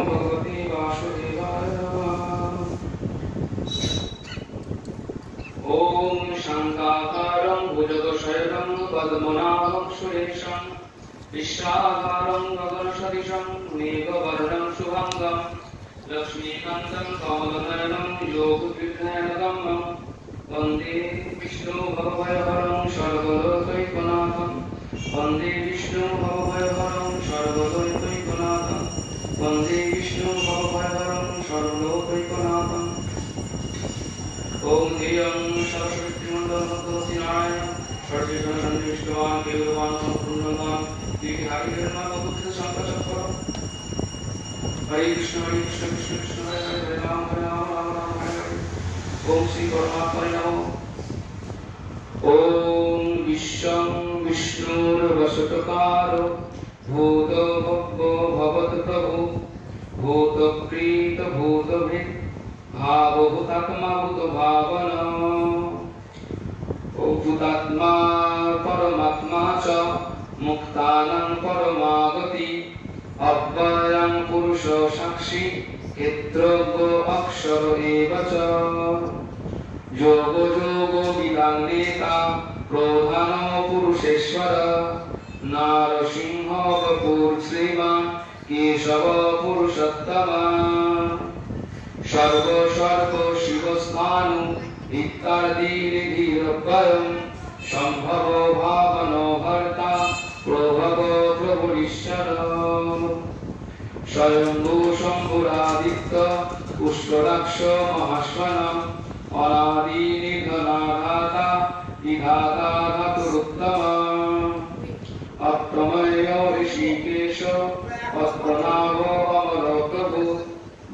भगवते वासुदेवाय ओम शांताकारं भुजगशयनं पद्मनाभं सुरेशं विश्वाधारं गगनसदृशं मेघवर्णं शुभांगं लक्ष्मीकान्तं कमलनयनं योगविज्ञानगम्यं वन्दे विष्णु भवभयहरं सर्वलोकैकनाथं वन्दे विष्णु भवभयहरं सर्वलोकैकनाथं वन्दे विष्णु भवभयहरं सर्वलोकैकनाथम् ओम धियं सरस्वतीमण्डलमध्यनारायण सर्वजनसन्निष्टवान् केवलवान् सम्पूर्णवान् दीर्घायुर्मावबुद्ध संकचक्र हरे कृष्ण कृष्ण कृष्ण हरे हरे हरे राम राम हरे हरे ओम श्री परमात्मने नमः ओम विश्वं विष्णुर्वसतकारो भूतो भवतु प्रभु भूतप्रीत भूतभित् भावभूतात्मा भूत भावना भूतात्मा परमात्मा च मुक्तानां परमागति अव्ययं पुरुष साक्षी क्षेत्रज्ञ अक्षर एव च योगो योगो विदान्नेता प्रधान पुरुषेश्वर नारसिंह कपूर श्रीमान् केशव पुरुषोत्तमा सर्व सर्व शिवस्थानु इत्यादिनिधिरभयं संभव भावनो भर्ता प्रभव प्रभुरीश्वर स्वयंभू शंभुरादित्य पुष्कराक्ष महाश्वनम् अनादिनिधनाधाता विधाता धातुरुत्तमम् अप्रमेय ऋषिकेश पद्मनाभ अमर प्रभु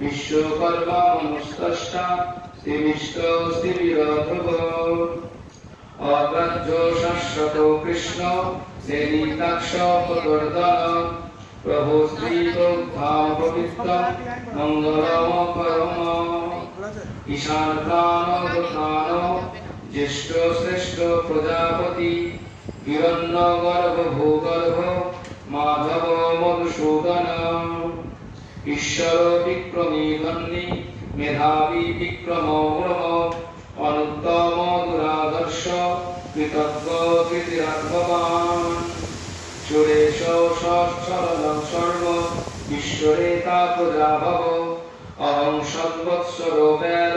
विश्वकर्मा मनुष्यष्टा स्थिविष्टस्थिविरप्रभ अग्रजो शाश्वतो कृष्ण ललिताक्ष पदर्दन प्रभु श्रीबुद्धां पवित्र मंगलमकरम ईशान प्राणो ज्येष्ठ श्रेष्ठ प्रजापति हिरण्यगर्भ भूगर्भ माधव मधुसूदन ईश्वर विक्रमी धन्य मेधावी विक्रम अनुत्तम दुरादर्श कृतज्ञ कृतिरात्मवान् सुरेश सरलं सर्व ईश्वरेता प्रजाभव अहं संवत्सरो वेद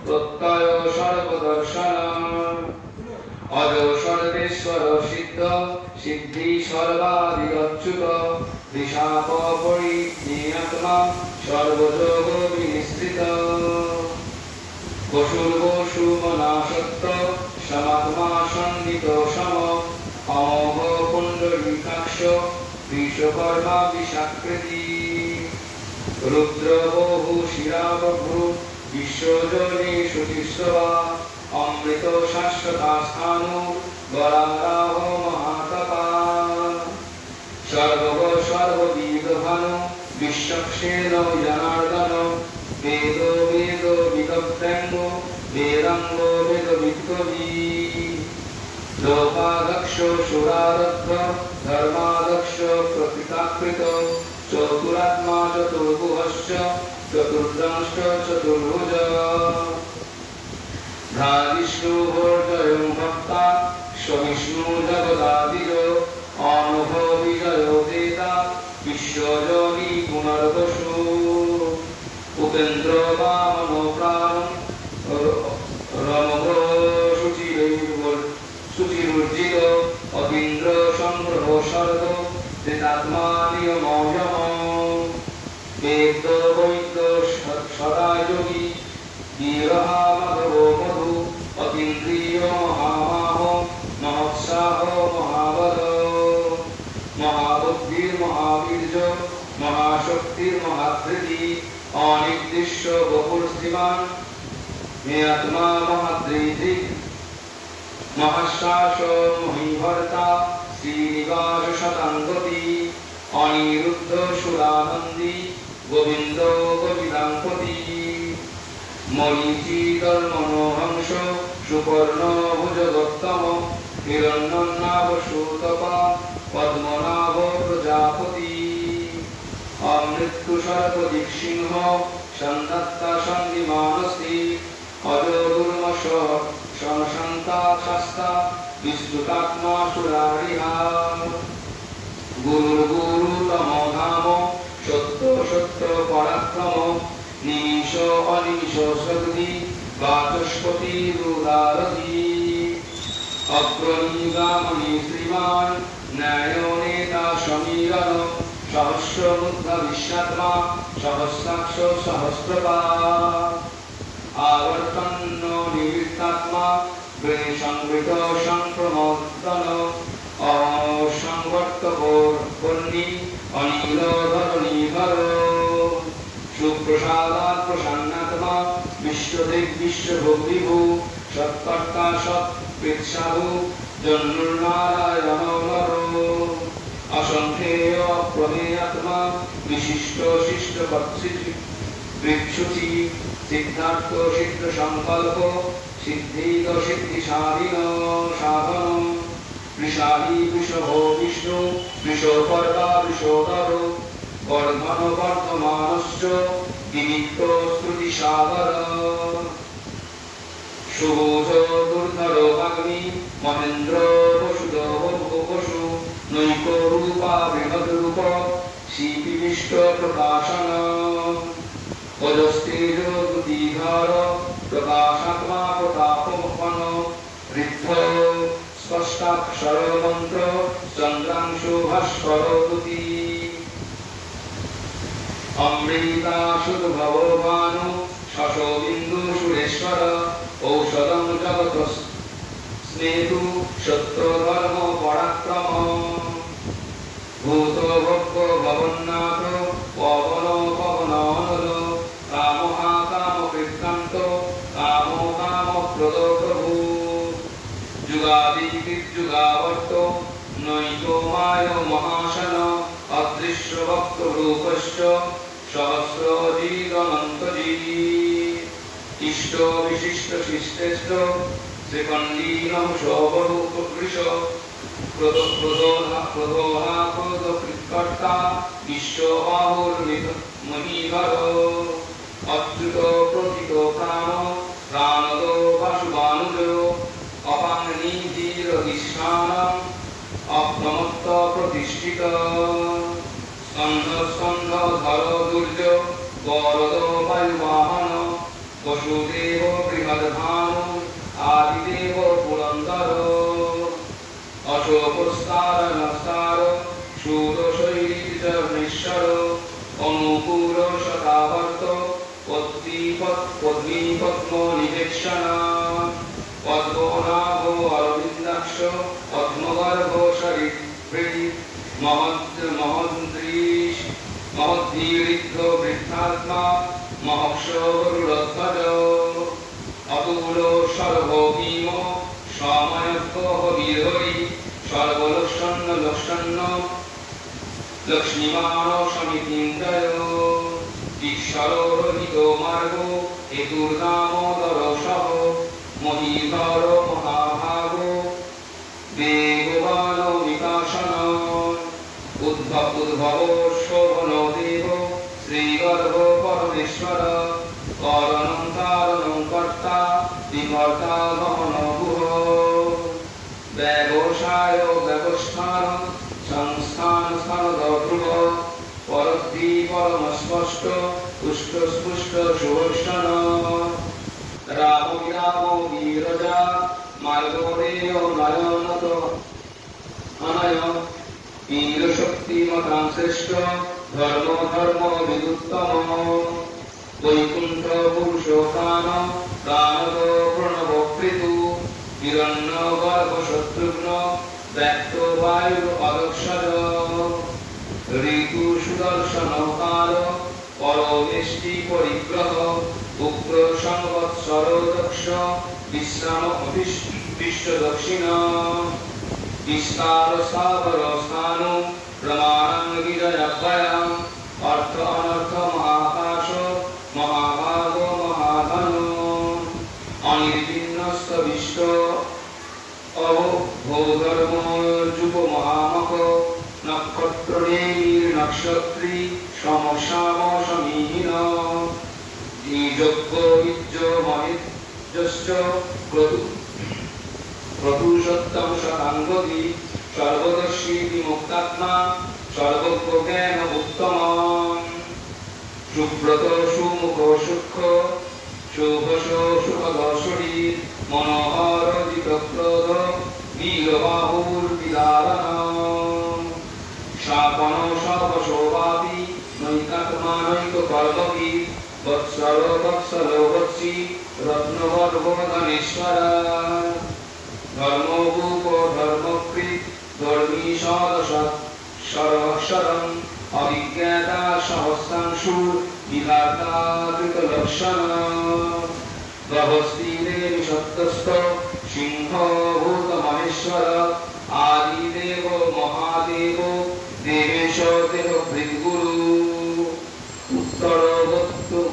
प्रत्यय सर्वदर्शन अजो सर्वेश्वर सिद्ध सिद्धि सर्वाधिगच्युत विशाख परिज्ञात्मा सर्वयोग विनिश्रित वसुर्वसु मनासक्त समात्मा सन्नित सम अमोघ पुण्डरीकाक्ष विश्वकर्मा विशाकृति रुद्र बहु शिरावभ्रु विश्वजनी शुचिस्रवा अमृत शाश्वता स्थानु वराराह महातपा सर्व सर्वविदभानु विश्वक्षेण जनार्दन वेदो वेद विदप्तंगो वेदांगो वेद विद्कवी लोकादक्ष सुरारब्ध धर्मादक्ष प्रकृताकृत चतुरात्मा चतुर्भुवश्च चतुर्दंष्ट चतुर्भुज भ्राविष्णुर्जयं भक्ता स्वविष्णु जगदादिजो अनुभविजयो देता विश्वजनी पुनर्वसु उपेन्द्र वामनो प्राणं रमगो शुचिरुर्जित अतीन्द्र संग्रह सर्ग तेतात्मा नियमो यमो वेद वैद्य सदा योगी वीरः माधवो मधु अतीन्द्रिय महामाहो महत्साह महाबल महाबुद्धिर्महावीर्य महाशक्तिर्महाधृति अनिर्दिश्य बहुर्स्थिमान् मे आत्मा महाधृति महाश्वास महीभर्ता श्रीनिवास शताङ्गति अनिरुद्ध सुरानन्दी गोविन्द गोविदाङ्पति मरीचिधर्मणोहंस सुपर्ण भुजगोत्तम हिरण्यनाभ सूतपा पद्मनाभ प्रजापति অমৃত্যু সর্বদিক সিংহ সন্ধাত্তা সন্ধিমানস্তি অজো দুর্মশ সনসন্তা শাস্তা বিস্তুতাত্মা সুরারিহা গুরুর গুরুতম ধাম সত্য সত্য পরাক্রম নিমিষ অনিমিষ শক্তি বাচস্পতি দুরারধি অগ্রণীগামণি শ্রীমান ন্যায় নেতা সমীরণ সহস্র মুগ্ধ বিশ্বাত্মা সহস্রাক্ষ সহস্রপা আবর্তন্ন নিবৃত্তাত্মা সংবৃত সংক্রমোত্তন অসংবর্তকর্ণী অনিল ধরণীধর সুপ্রসাদাৎ প্রসন্নাত্মা বিশ্বদিক বিশ্বভোগবিভু সৎকর্তা সৎকৃৎসাধু জন্মনারায়ণ নর অসংখ্যেয় প্রমেয়াত্মা বিশিষ্ট শিষ্ট বৃক্ষুচি সিদ্ধার্থ সিদ্ধ সংকল্প সিদ্ধিদ সিদ্ধি সাধীন সাধন বৃষাহী বৃষভ বিষ্ণু বৃষপর্বা বৃষধর বর্ধন বর্ধমানশ্চ বিনিত্য শ্রুতি সাগর সুবোধ দুর্ধর অগ্নি মহেন্দ্র বসুদ বসু নৈক রূপা বৃহৎ রূপ শিপিবিষ্ট প্রকাশন অজস্তেজ দুতিধর প্রকাশাত্মা প্রতাপমপন ঋদ্ধ স্পষ্টাক্ষর মন্ত্র চন্দ্রাংশু ভাস্কর দুতি অমৃতাশুদ্ধ ভবানু শশবিন্দু সুরেশ্বর ঔষধং জগত স্নেতু সত্য ধর্ম পরাক্রম ভূত ভক্ত ভবন্নাথ পবন পবনল কামহা কাম কৃত্কান্ত কাম কাম প্রদ প্রভু যুগাদিকৃত যুগাবর্ত নৈক মায় মহাশন অদৃশ্য ভক্ত রূপশ্চ সহস্রজিদনন্তজি ইষ্ট বিশিষ্ট শিষ্টেষ্ট শ্রীকণ্ডীনম শোভরূপকৃশ প্রদোহাকৃৎকর্তা বিশ্ববাহুর্মহীধর অচ্যুত প্রথিত প্রাণ প্রাণদ বাসুবানুজ অপাংনিধিরধিষ্ঠান অপ্রমত্ত প্রতিষ্ঠিত স্কন্ধ স্কন্ধ ধর দুর্য গরদ বায়ুবাহন বসুদেব বৃহদ্ভানু আদিদেব পুরন্দর অশোকস্তার নস্তার শূরশৈলীশ্বর অনুকূল শতাবর্ত পদ্মীপদ্ম নিবেক্ষণ পদ্মনাভ অরবিন্দাক্ষ পদ্মগর্ভ শরীরী মহদ্দীরিদ্ধ বৃদ্ধাত্মা মহর্ষগরুড়ধ্বজ অতুল সর্বভীম সময়জ্ঞ বীরহরি সর্বলক্ষণ্য লক্ষণ্য লক্ষ্মীমান সমিতিঞ্জয় ঈশ্বর রহিত মার্গ হেতুর্দামোদর সহ মহীধর মহাভাগ বেগবান বিকাশন উদ্ভব শোভন দেব শ্রীগর্ভ পরমেশ্বর করণং কারণং কর্তা বিকর্তা গমন গুহ ব্যবসায় ব্যবস্থান সংস্থান স্থানদ ধ্রুব পরদ্বি পরমস্পষ্ট পুষ্ট স্পুষ্ট সুদর্শন রাম বিরাম বীরজা মার্গদেয় নয়নত অনয় বীর শক্তিমতাং শ্রেষ্ঠ ধর্ম ধর্ম বিদুত্তম বৈকুণ্ঠ পুরুষ প্রাণ প্রাণদ প্রণব কৃতু হিরণ্য গর্ভ শত্রুঘ্ন ব্যক্ত বায়ুর অদক্ষজ ঋতু সুদর্শন কাল পরমেষ্টি পরিগ্রহ উগ্র সংবৎসর দক্ষ বিশ্রাম বিশ্ব দক্ষিণ বিস্তার স্থাবর স্থানু প্রমাণাং বিজয়াভ্যয়াম অর্থ অনর্থ মহাকাশ মহাভাগ মহাধন অনির্বিন্নস্ত বিষ্ট অবধর্ম যুব মহামক নক্ষত্র নক্ষত্রী সম বিশ্বস্য প্রতুষত্তম শতাঙ্গতি সর্বদর্শী বিমুক্তাত্মা সর্বজ্ঞ জ্ঞান উত্তম সুব্রত সুমুখ সূক্ষ্ম শুভস সুখদ শরীর মনোহর জিতক্রোধ বীরবাহুর বিদারণ শাপন সর্বশোভাবি নৈকাত্মা নৈক কর্মবি বৎসল বৎসল বৎসি রত্নবর্বধনেশ্বর ধর্মভূপ ধর্মকৃত ধর্মী সদসৎ সরস্বরম অভিজ্ঞাতা সহস্রাংশুর বিধাতা কৃতলক্ষণ গহস্তিদেবী সত্যস্থ সিংহ ভূত মহেশ্বর আদিদেব মহাদেব দেবেশ দেব ভৃগুরু উত্তর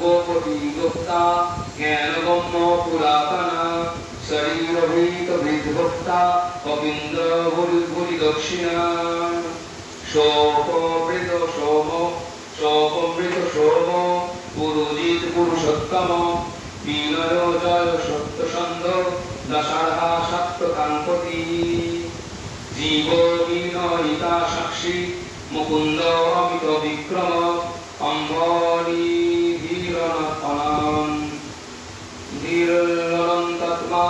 গোপতি গুপ্তা জ্ঞানগম্য পুরাতনা শরীরভীত বৃদ্ধভক্তা কবীন্দ্র ভুরি দক্ষিণা শোপমৃত সোম পুরুজিত পুরুষোত্তম বিনয় জয় সত্যসন্ধ দশাঢা সপ্ত কাঙ্কতি জীব বিনয়িতা সাক্ষী মুকুন্দ অমিত বিক্রম অম্বরী ধীরন্তত্মা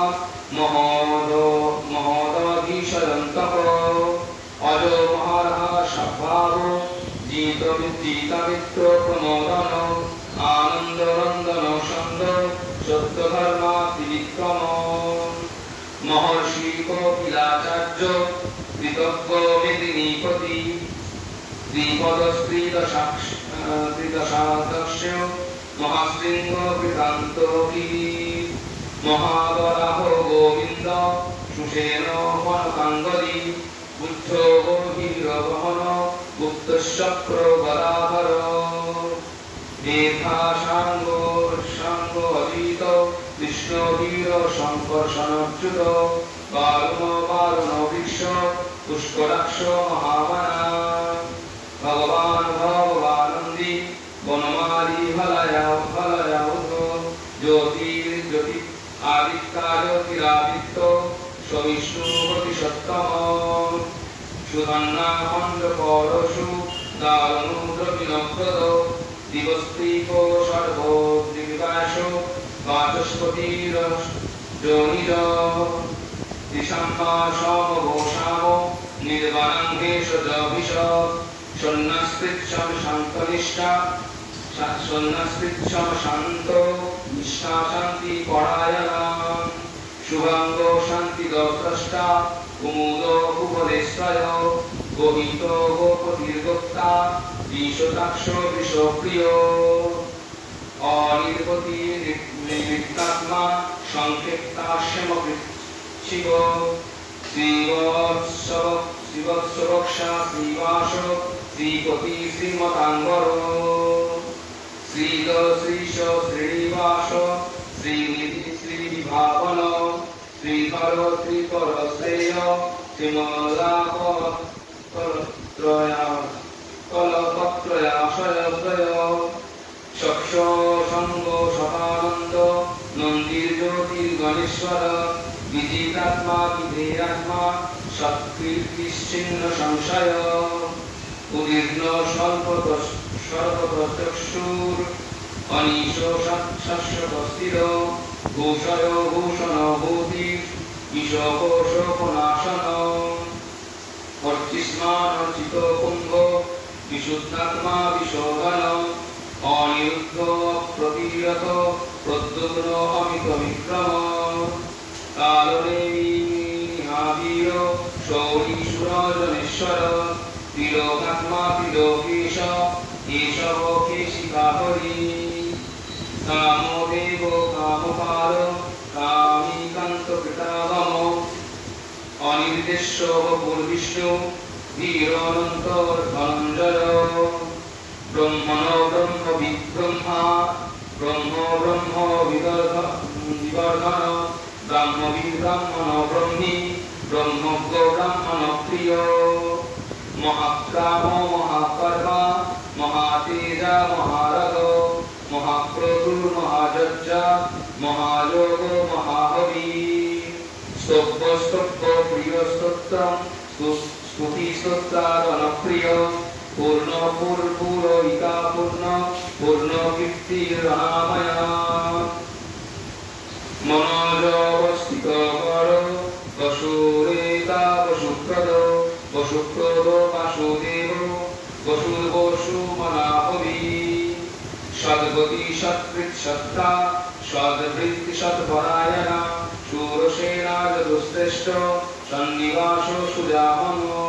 মহোদধীশরন্তঃ অজ মহারহা স্বভাব জিতমিত্র প্রমোদন আনন্দরন্দন ছন্দ সত্যধর্মা ত্রিবিক্রম মহর্ষি কপিলাচার্য কৃতজ্ঞ মেদিনীপতি ত্রিপদস্ত্রীদশাদক্ষ মহাশৃঙ্গ কৃতান্ত মহাবরাহ গোবিন্দ সুষেণ কনকাঙ্গদি বুদ্ধ গভীরবহন গুপ্তচক্র গদাধর মেধা সাঙ্গ অজিত কৃষ্ণবীর শঙ্কর্ষণচ্যুত বারুণ বৃক্ষ পুষ্করাক্ষ মহাবানা ভগবানন্দী বনমালী হলয়াউধ জ্যোতি আদিত্য জ্যোতিরাদিত্য সবিষ্ণুপতি সত্তম সুধন্না খণ্ড পরশু দারুদ্রবিনপ্রদ দিবস্ত্রীপ সর্ব দিবিকাশ বাচস্পতির যোনিজ দিশাম্বা সমঘোষাম নির্বাণাঙ্গেশ জভিষ সন্ন্যাস্তিচ্ছম শান্তনিষ্ঠা সন্ন্যাস্তিচ্ছম শান্ত নিষ্ঠা শান্তি পরায়ণা শুভাঙ্গ শান্তি দ্রষ্টা কুমুদ উপদেশ্রয় গোহিত গোপতির্গোক্তা দ্বিশতাক্ষ বিষপ্রিয় অনির্বতী নিবৃত্তাত্মা সংক্ষেপ্তাশ্রম শিব শ্রীবৎসবক্ষা শ্রীবাস শ্রীপতি শ্রীমতাঙ্গর শ্রীদ শ্রীশ শ্রীনিবাস শ্রীনিধি শ্রীবিভাবন শ্রীধর ত্রিকর শ্রেয় শ্রীমলাভ কলপত্রয়াশয়দ্বয় চক্ষ সঙ্গ সদানন্দ নন্দীর জ্যোতির্গণেশ্বর বিজিতাত্মা বিধেয়াত্মা সৎকীর্তিশ্চিহ্ন সংশয় উদীর্ণ সর্বপ্রচক্ষুর অনিশ শাশ্বতস্থির ভূষয় ভূষণ ভূতি ঈশোপনাশন অর্চিষ্মান অর্চিত কুম্ভ বিশুদ্ধাত্মা বিশোধন অনিরুদ্ধ প্রতিরত প্রদ্যুম্ন অমিত বিক্রম কালনেমী মহাবীর শৌরী সুরজনেশ্বর তিলোকাত্মা তিলোকেশ কেশব কেশিকাহরি কামদেব কামপাল কামিকান্ত কৃতাগম অনির্দেশ্য বপুর্বিষ্ণু ধীরনন্ত ধনঞ্জয় ব্রহ্মণ ব্রহ্ম বিব্রহ্মা ব্রহ্ম ব্রহ্ম বিবর্ধন ব্রাহ্মবীর ব্রাহ্মণ ব্রহ্মী ব্রহ্মজ্ঞ ব্রাহ্মণ প্রিয় মহাক্রাম মহাকর্মা মহাতেজা মহারগ মহাক্রতুর মহাযজ্ঞ মহাযোগ মহাহ स्तोत्रं स्तुतिस्तोत्रारणप्रिय पूर्णपूर्णपूर्णिका पूर्णकीर्तिरनामया मनोजवस्थितकर वसुरेता वसुप्रद वसुप्रद वासुदेव वसुर्वसुमनाभवी सद्गति सत्कृत्सत्ता सद्वृत्ति सत्परायणा शूरसेना जदुश्रेष्ठ सन्निवास सुजामनो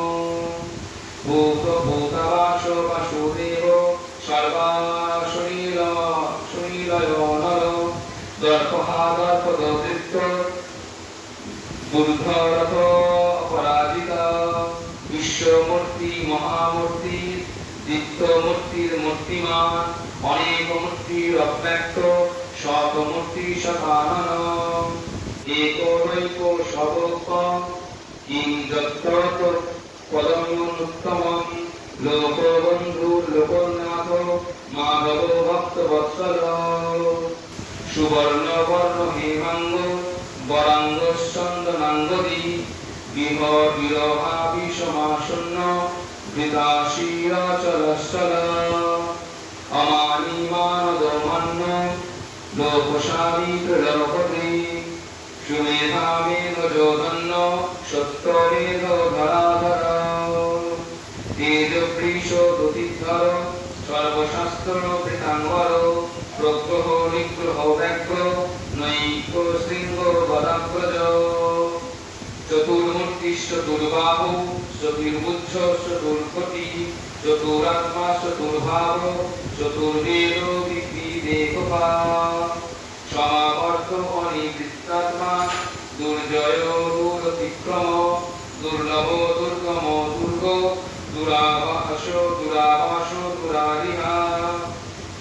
भूतभूतवास वासुदेव सर्वासुनीलयो नर दर्पहादर्पदृप्त बुद्धरथ अपराजिता विश्वमूर्ति महामूर्ति दिक्तमूर्तिर्मूर्तिमान अनेकमूर्तिरव्यक्त शतमूर्ति शतानन एकोनैको सर्वोत्तम किं दत्तत पदमुत्तमं लोकबन्धुर्लोकनाथ माधव भक्तवत्सल सुवर्णवर्ण हेमांग वरांगश्चन्दनांगदी विरहाभिसमासन्न वृताशीरचलश्चल अमानिमानदमन्न लोकशामित्रलोकते सुमेधामेन जोधन्न सत्यमेध धराधर तेजप्रीशोदतिधर सर्वशास्त्रवृतांगर प्रग्रह निग्रह व्याघ्र नैक शृंग वराग्रज चतुर्मूर्तिश्चतुर्बाहु चतुर्भुज चतुर्पति चतुरात्मा चतुर्भाव चतुर्वेद विविधेकपा समावर्त अनिवृत्तात्मा दुर्जय दुरतिक्रम दुर्लभ दुर्गम दुर्ग दुराभास दुराभास दुरारिहा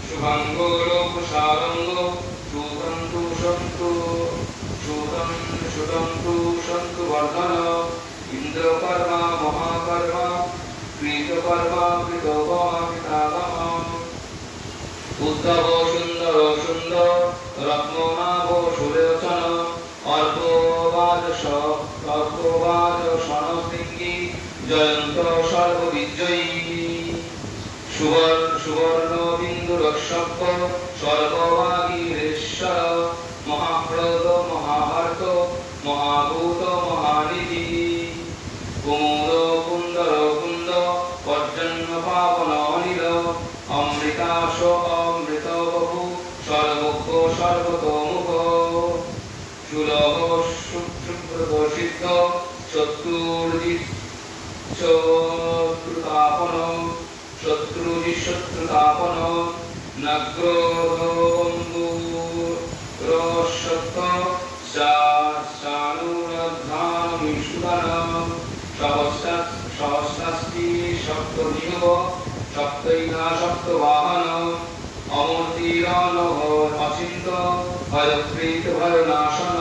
शुभंग लोकसारंग सुतंतु सन्तु वर्धन इंद्रकर्मा महाकर्मा कृतकर्मा कृतोपमा पितामह उद्धव सुंदर सुंदर रत्ननाभ सुलोचन अर्कोवाद शरणसिंगी जयंत सर्वविजयी सुवर्ण बिंदु रक्षक सर्ववागीरेश्वर महाप्रद महाहर्त महाभूत महानिधि कुमुद कुंदर कुंद पर्जन्य पावन अनिल अमृताश अमृत बभु सर्वोक्ष सर्वतोमुख सुलभ शुभ्रत सिद्ध शत्रुतापन नग्रोधबन्धुरसत्त शानुरधानमिषुधन सहस्रास्ति सप्तजिह्व सप्तैना सप्तवाहन अमूर्तिरनघ अचिन्त भयप्रीत भयनाशन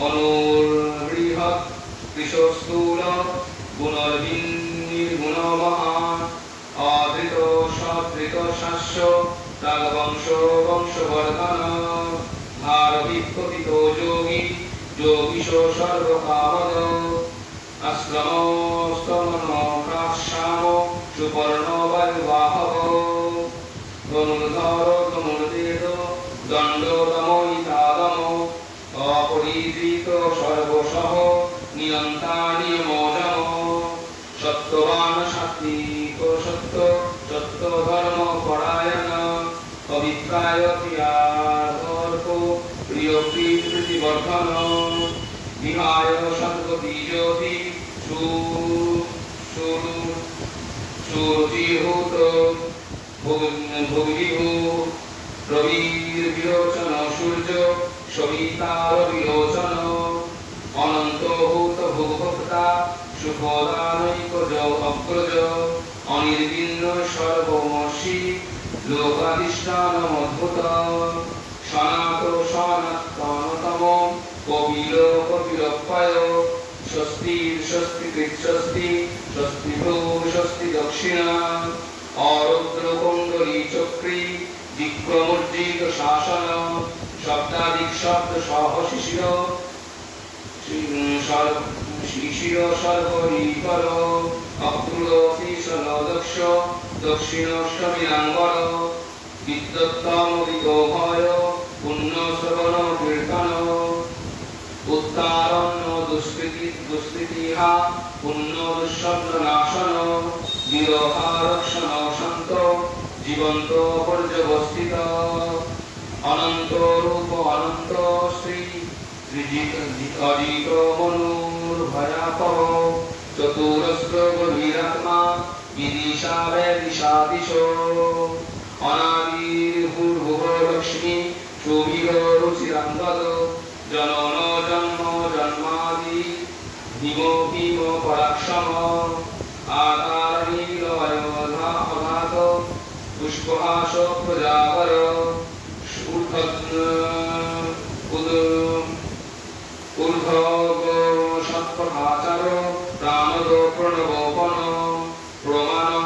अनुर्बृहत् कृशस्थूल गुणर्विन्निर्गुण महान् आधृत सधृत शास्य रागवंश वंशवर्धन भारविपतितो योगी योगीश सर्वकामद आश्रमस्तमनोकाश्याम सुपर्ण वायुवाहव धनुर्धर धनुर्वेद दण्ड दमयितादम अपरिधृत सर्वशः नियन्ता नियमोजम सत्यवान सात्विक सत्य सत्यधर्म परायण पवित्राय प्रियादर्प प्रिय प्रीतिवर्धन विहाय सद्गति ज्योति सुरुचिहूत भोगिभू रविर्विरोचन सूर्य सवितार विरोचन अनन्तभूत भोगभक्ता सुखदानैकज अग्रज अनिर्विण्ण सर्वमसि लोकाधिष्ठानमद्भुत सनातनतम कपिल कपिलप्राय स्वस्ति स्वस्ति कृच्छस्ति स्वस्ति भ्रूः स्वस्ति दक्षिणा आरुद्रकुण्डली चक्री विक्रमोर्जित शासन शब्दादिक शब्द सहशिशिर শিশির সর্বরিকর অক্রুলশীষলদক্ষ দক্ষিণষ্টমীনাঙ্গর বিদ্যুত্তমোদিত ভয় পুণ্যশ্রবণ কীর্তন উত্তারণ্য দুষ্কৃতিহা পুণ্য দুঃস্বপ্ননাশন বিরহারক্ষণ শান্ত জীবন্ত পর্যবস্থিত অনন্ত রূপ অনন্ত শ্রী অজিত মনুর্ভয়াপহ চতুরস্র গভীরাত্মা বিদিশা বেদিশাদিশ অনাদির্ভূর্ভুব লক্ষ্মী সুবীর রুচিরাঙ্গদ জনন জন্ম জন্মাদি হিম ভীম পরাক্ষম আধার নীলয়োধা অঘাত পুষ্পহাস প্রজাবর ঊর্ধ্ব সৎপথাচার প্রাণদ প্রণবপন প্রমাণং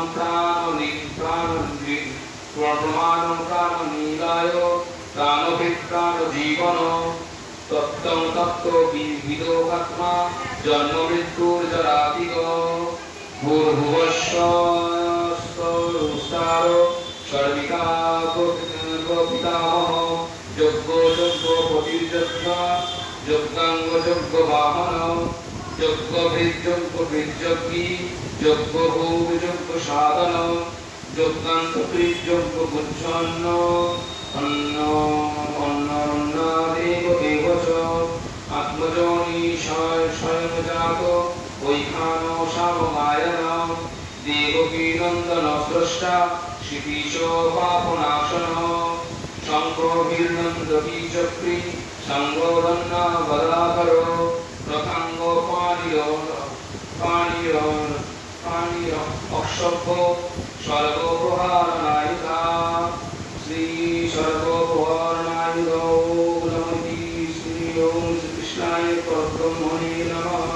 প্রাণ নীলায় প্রাণভিপ্রাণ জীবন তত্ত্বং তত্ত্ব বিবিধোপাত্মা জন্ম মৃত্যুর জরাতিগ ভূর্ভুবস্বস্তার সর্বিকা পিতামহ যজ্ঞ যজ্ঞ পতির্যজ্ঞ যজ্ঞাঙ্গ যজ্ঞ বাহন যজ্ঞ ভৃজ্যজ্ঞী যজ্ঞ ভোগ যজ্ঞ সাধন যজ্ঞান্ত যজ্ঞ গুচ্ছন্ন অন্নদেব দেবচ আত্মজনী স্বয়ংজাত বৈখান সামগায়ন দেবকী নন্দন স্রষ্টা শিপীশ পাপনাশন শঙ্করবীরনন্দকী চক্রী সংগোধন্য গদাধর রথাঙ্গ পাণির অক্ষভ্য সর্বপ্রহারণায়ুধা শ্রী সর্বপ্রহারণায়ুধ নমতি শ্রী ওম শ্রীকৃষ্ণায় পরব্রহ্মণে নমঃ।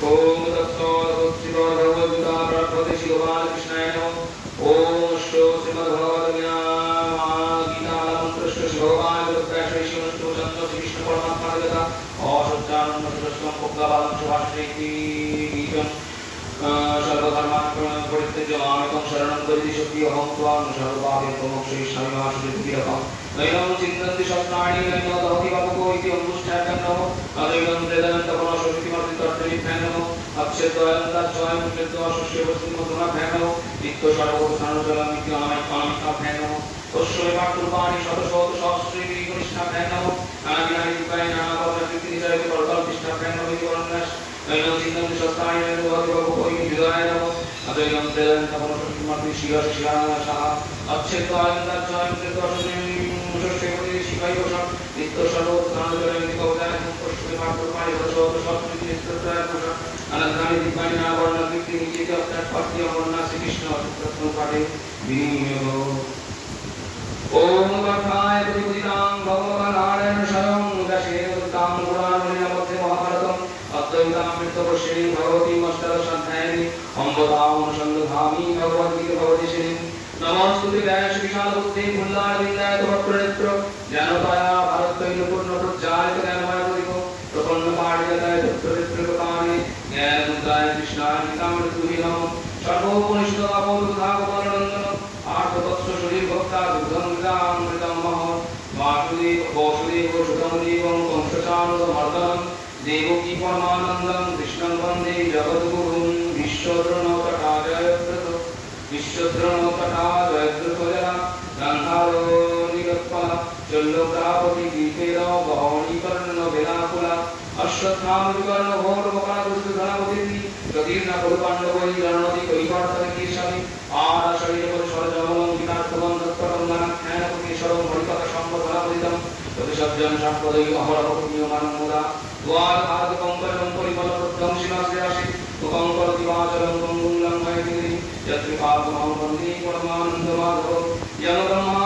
ओम तत्सवितुर्भगवद्गीता ब्रह्मणि श्रीभगवान् कृष्णाय नमः। ओम श्री श्रीमद्भगवद्गीता मंत्रस्य श्रीभगवान् व्यासः श्रीमस्तु चन्द्र श्रीकृष्ण परमात्मा गता असत्यानंद सुरस्वं भक्तवान् सुभाषिति गीतं सर्वधर्मान् परित्यज्य मामेकं शरणं गतिशक्ति अहं त्वां सर्वपापेभ्यो मोक्षयिष्यामि मा शुचिर्भीरकम् नैनं चिन्तन्ति शस्त्राणि नैनं दहति पावको इति अङ्गुष्ठाभ्यां नमो अदैनं वेदनन्तपरशक्तिमर्दितर्जनिभ्यां नमो अक्षयद्वयन्तच्चयं कृत्वाशस्यवस्तिमधुनाभ्यां नमो नित्यसर्वोत्थानजलमित्यनामैकामिकाभ्यां नमो तस्मै पाठरूपाणि शतशतसहस्रैर्गुणिष्ठाभ्यां नमो नानाविधानिरूपाय नानापदकृतिनिचयति परकल्पिष्ठाभ्यां नमो इति वर्णनाश नैनं चिन्तन्ति शस्त्राणि नैनं दहति पावको इति विदाय नमो अदैनं वेदनन्तपरशक्तिमर्दिशिरशिरानशः अक्षयद्वयन्तच्चयं कृत्वाशस्यवस्तिमधुनाभ्यां नित्य सर्वोत्थानजलमिति कवचाय तस्मै पाठरूपाणि शतशतसहस्रैर्गुणिष्ठाभ्यां अनन्तानि दीपानि नावर्णकृति निचेति अर्थात्पाठ्य वर्णना श्रीकृष्ण पाठे विनियोग। ओम वर्धाय प्रतिपदितां भगवन्नारायण शरणं दशेतां पुराणस्य मध्ये महाभारतम् अद्वैतामृतवर्षिणीं भगवतीं अष्टादशाध्यायिनीं अम्बतां संदधामि भगवद्गीता भगवती श्रीं नमस्ते व्यास विशालबुद्धे फुल्लारविन्दाय तवत्प्रणेत्र ज्ञानोदया भारतैलपूर्णप्रज्जालित ज्ञानमय प्रदीपो प्रपन्नपाणिगताय तत्प्रतिप्रकाणे ज्ञानमुद्राय कृष्णाय गीतामृतुहि नमः। सर्वोपनिषदापोरुधागमनन्दन आर्तवत्सशरीरभक्ता दुर्गमृतामृतं महः वासुदेव सुतमदेवं कंसचानूरमर्दनं देवकी परमानन्दं कृष्णं वन्दे जगद्गुरुं विश्वद्रणोतटाजयद्रुतजला गान्धारो निगत्फला चल्लोग्रापति दीपेन गहनीकर्णवेलाकुला अश्वत्थामविकर्णघोरवकादुर्धनपतिर्नि गतिर्नकुलपाण्डवै रणनदी कैवार्थकेशामि आराशरीरपरिसरजमलं विनार्थकं तत्परं धनाख्यानपतिशरं हरिकथासम्पदनापतितं प्रतिशब्दं शाश्वतै अहरहपुण्यमानं मुदा द्वारभारतकं परिमलवृद्धं शिवास्यासि मुखं करोति वाचलं गङ्गुं लङ्घयति यत्कृपात्मां वन्दे परमानन्दमाधवं यं ब्रह्मा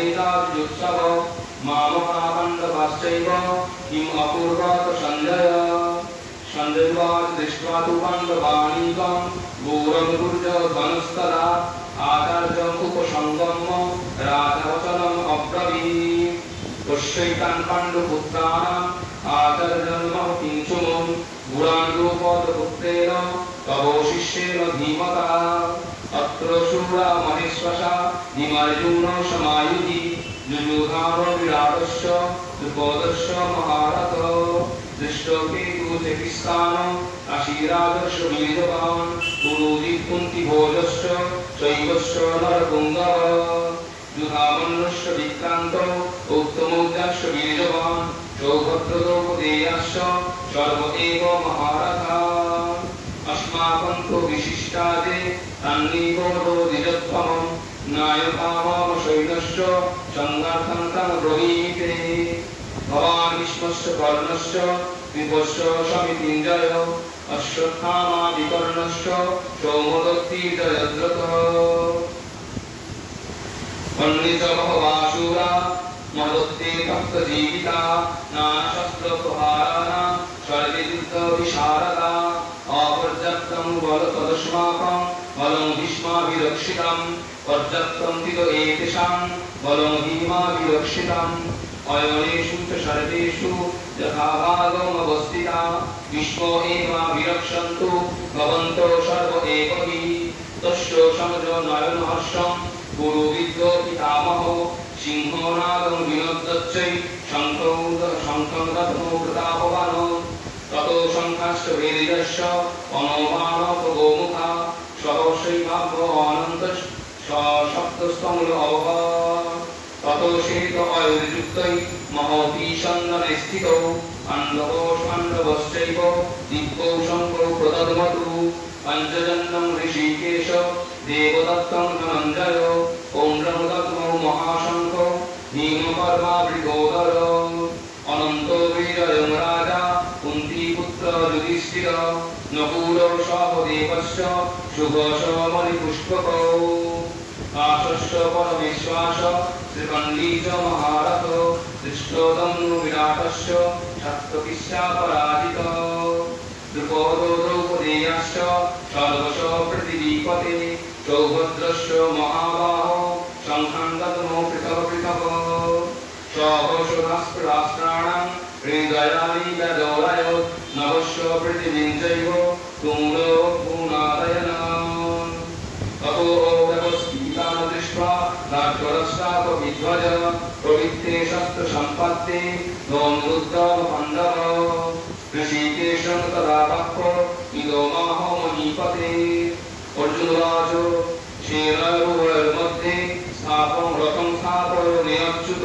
वेदाद्युत्सव मामकापण्डपाश्चैव किम् अकुर्वत सञ्जय सञ्जयवाच दृष्ट्वा तु पाण्डवानीकं घोरमृर्जधनुस्तदा आचार्यम् उपसङ्गम्य राजवचनम् अब्रवीत् पश्यैतान् पाण्डुपुत्राणाम् आचार्यम् किञ्चुमं गुणान्रूपपुत्रेण तव शिष्येण धीमता अत्र शूरा महेश्वसा हिमार्जुन समायुधि युयुधान विराटश्च द्रुपदश्च महारथ दृष्टकेतु चिकित्सान् काशीराजश्च वीर्यवान् पुरोजित् कुन्तिभोजश्च शैवश्च नरपुङ्गवः युधामन्युश्च विक्रान्तो उत्तमोदयश्च वीर्यवान् सौभद्रद्रौपदेयश्च सर्व एव महारथाः अस्माकं तु विशिष्टादे तन्निबोधो द्विजत्वमं नायकामाम सैन्यश्च सङ्गार्थं तं ब्रवीते भवान् भीष्मश्च कर्णश्च विभश्च समितिञ्जय अश्वत्थामा विकर्णश्च सौमदत्ति जयद्रथः अन्ये च बहवासुरा मदत्ते तप्तजीविता नानाशस्त्रप्रहाराणां सर्वे युद्धविशारदा अपर्याप्तं बलतदस्माकं बलं भीष्माभिरक्षितं पर्याप्तं तित एतेषां बलं भीमाभिरक्षितम् अयनेषु च सर्वेषु यथाभागमवस्थिता विश्वो एवाभिरक्षन्तु भवन्तो सर्व एव हि तस्य समजो नयनहर्षं गुरुविद्यो पितामहो सिंहो नागं विनोदच्चै शङ्खं रथो प्रतापवानो ततो शङ्खाश्च वेदश्च अनोमानोपगोमुखा सहस्रैवाभ्यो अनन्तसप्तस्तमुल ततो शेत आयुर्युक्तै महती सन्दने स्थितौ अन्धवश्चैव दिग्गौ शङ्कौ प्रदद्मतु पञ्चजन्यं ऋषिकेश देवदत्तं धनञ्जय पौण्ड्रमुदग्मौ महाशङ्खौ भीमपर्मावृगोदर अनन्तो वीरयं राजा कुन्तीपुत्र युधिष्ठिर नकुलो सहदेवश्च शुभशमणिपुष्पकौ आशश्च परमेश्वास श्रीकण्डी च महारथ दृष्टोदम्नु विराटश्च शत्रुकिश्चा पराजितः द्रुपदो द्रौपदेयश्च सर्वश पृथिवीपते सौभद्रश्च महाबाहो शङ्खान् दद्मो पृथक् पृथक् सहस्रास्त्राणां हृदयानि व्यदोरयोत् नवश्च पृथिवीं चैव तुङ्गो पुनादयन् ततो व्यवस्थितान् दृष्ट्वा नाट्यरश्चापविध्वज प्रवृत्ते शस्त्रसम्पत्ते दोनुरुद्धं पाण्डव ऋषिकेशं तदा वक्त्र इदो माहो महीपते अर्जुनराज सेनयोर्मध्ये स्थापं रथं स्थापय नियच्युत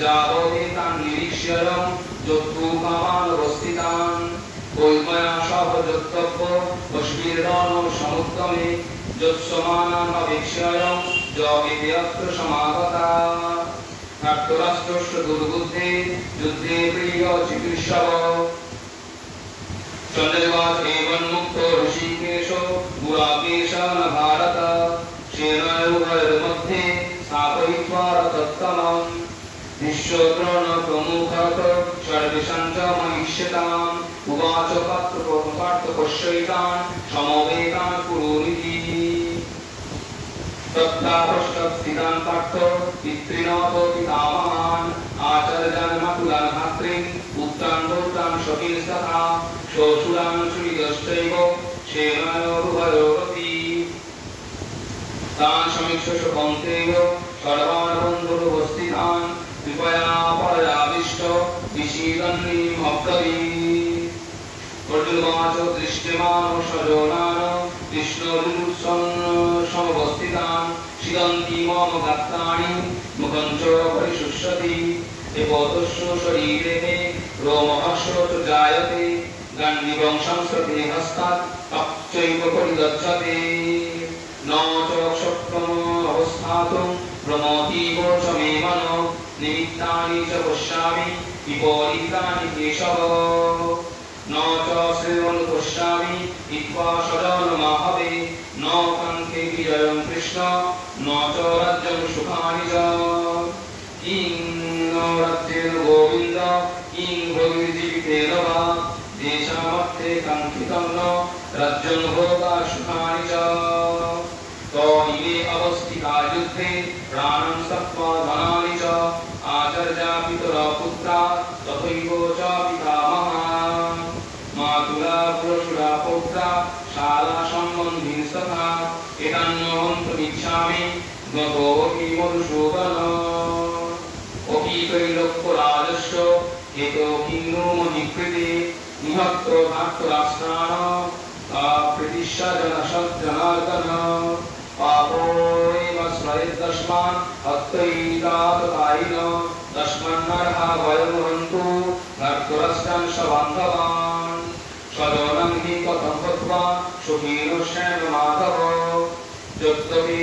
जावदेतान् निरीक्ष्यं जत्तुकामानवस्थितान् कोयमया सह जत्तव्य कश्मीरदानो समुत्तमे जत्समानान् अवेक्ष्यं जगेत्यत्र समागता नाट्यराष्ट्रस्य दुर्बुद्धे युद्धे प्रिय चिकीर्षव सञ्जयवाच एवन्मुक्तो ऋषिकेशो गुराकेशं भारत सेनयोर्मध्ये स्थापयित्वा रथोत्तमं विश्वद्रोणप्रमुखः सर्वेषां च महिष्यताम् उवाच पार्थपश्यैतान् समवेतान् कुरुनिति तत्रापश्यत्स्थितान् पार्थ पितॄणां पितामहान् आचार्यान् मातुलान् भ्रातॄन् पुत्रान् पौत्रान् सखींस्तथा श्वशुरान् सुहृदश्चैव सेनयोरुभयोरपि तान् समीक्ष्य कौन्तेय सर्वान् बन्धुरुपस्थितान् कृपया परयाविष्ट विषीदन्नीम् अब्रवीत् अर्जुनवाच दृष्ट्यमानो सजोनान् कृष्णरुत्समवस्थितान् सीदन्ति मम गात्राणि मुखं च परिशुष्यति एतस्य शरीरे मे रोमहर्षो च जायते गण्डिवं संस्कृते हस्तात् तच्चैव परिगच्छते न च शक्तमवस्थातुं प्रमोतीव च मे मनो निमित्तानि च पश्यामि विपरीतानि केशव न च श्रेयोनुपश्यामि हित्वा शरणमाहवे न काङ्क्षे विजयं कृष्ण न च राज्यं सुखानि च किं न राज्येन गोविन्द किं भोगिर्जीवितेन वा देशामर्थे काङ्क्षितं न राज्यं भोगा सुखानि च इमे अवस्थिता युद्धे प्राणं सत्त्वा धनानि च आचर्या पितरः पुत्रा तथैव च पितामहः मातुला पुरुषा पौत्रा शाला सम्बन्धिनस्तथा एतान्यहन्तुमिच्छामि गतोऽपि मधुसूदन अपि त्रैलोक्यराजस्य हेतो किं नो महीकृते निहत्रो धार्तराष्ट्रान् प्रीतिश्च जनसज्जनार्दन पापोरेव श्रयेदस्मान् अत्रैताततायिन तस्मान्नर्हा वयं हन्तु धार्तराष्ट्रान् सबान्धवान् सदनं हि कथं कृत्वा सुखिनो श्याम माधव यद्यपि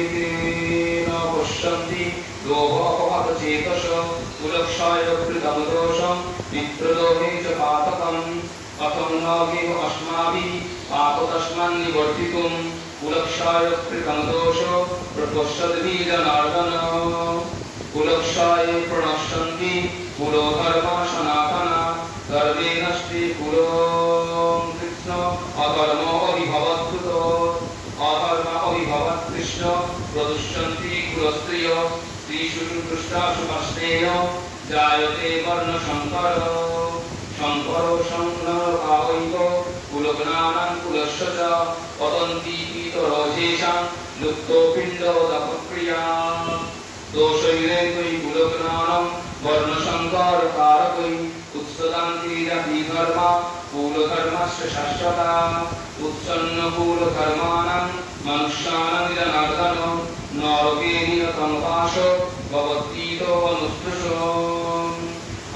न पश्यन्ति लोभोपहतचेतस कुलक्षाय कृतं दोषं मित्रलोभे च पातकम् कथं न वेह अस्माभिः पापतस्मान् निवर्तितुं कुलक्षाय कृतं दोष प्रपश्यद्भिः जनार्दन कुलक्षाय प्रणश्यन्ति कुलो धर्म सनातना गर्वे नष्टे कुलो कृष्ण अधर्म अभिभवत्कृत अधर्म अभिभवत् कृष्ण प्रदुष्यन्ति कुलस्त्रिय स्त्रीषु दुष्टासु कष्टेन जायते वर्णशङ्कर शङ्करो शङ्करभावैव कुलज्ञानां कुलस्य च पतन्ति पितरजेषां लुप्तो पिण्डोदकक्रिया दोषैरेतै कुलज्ञानं वर्णशङ्करकारकै उत्सदान्तिरपि धर्मा कुलधर्मस्य शाश्वता उत्सन्नकुलधर्माणां मनुष्याणां जनार्दन नरके निरतं पाश भवतीतो अनुस्पृशो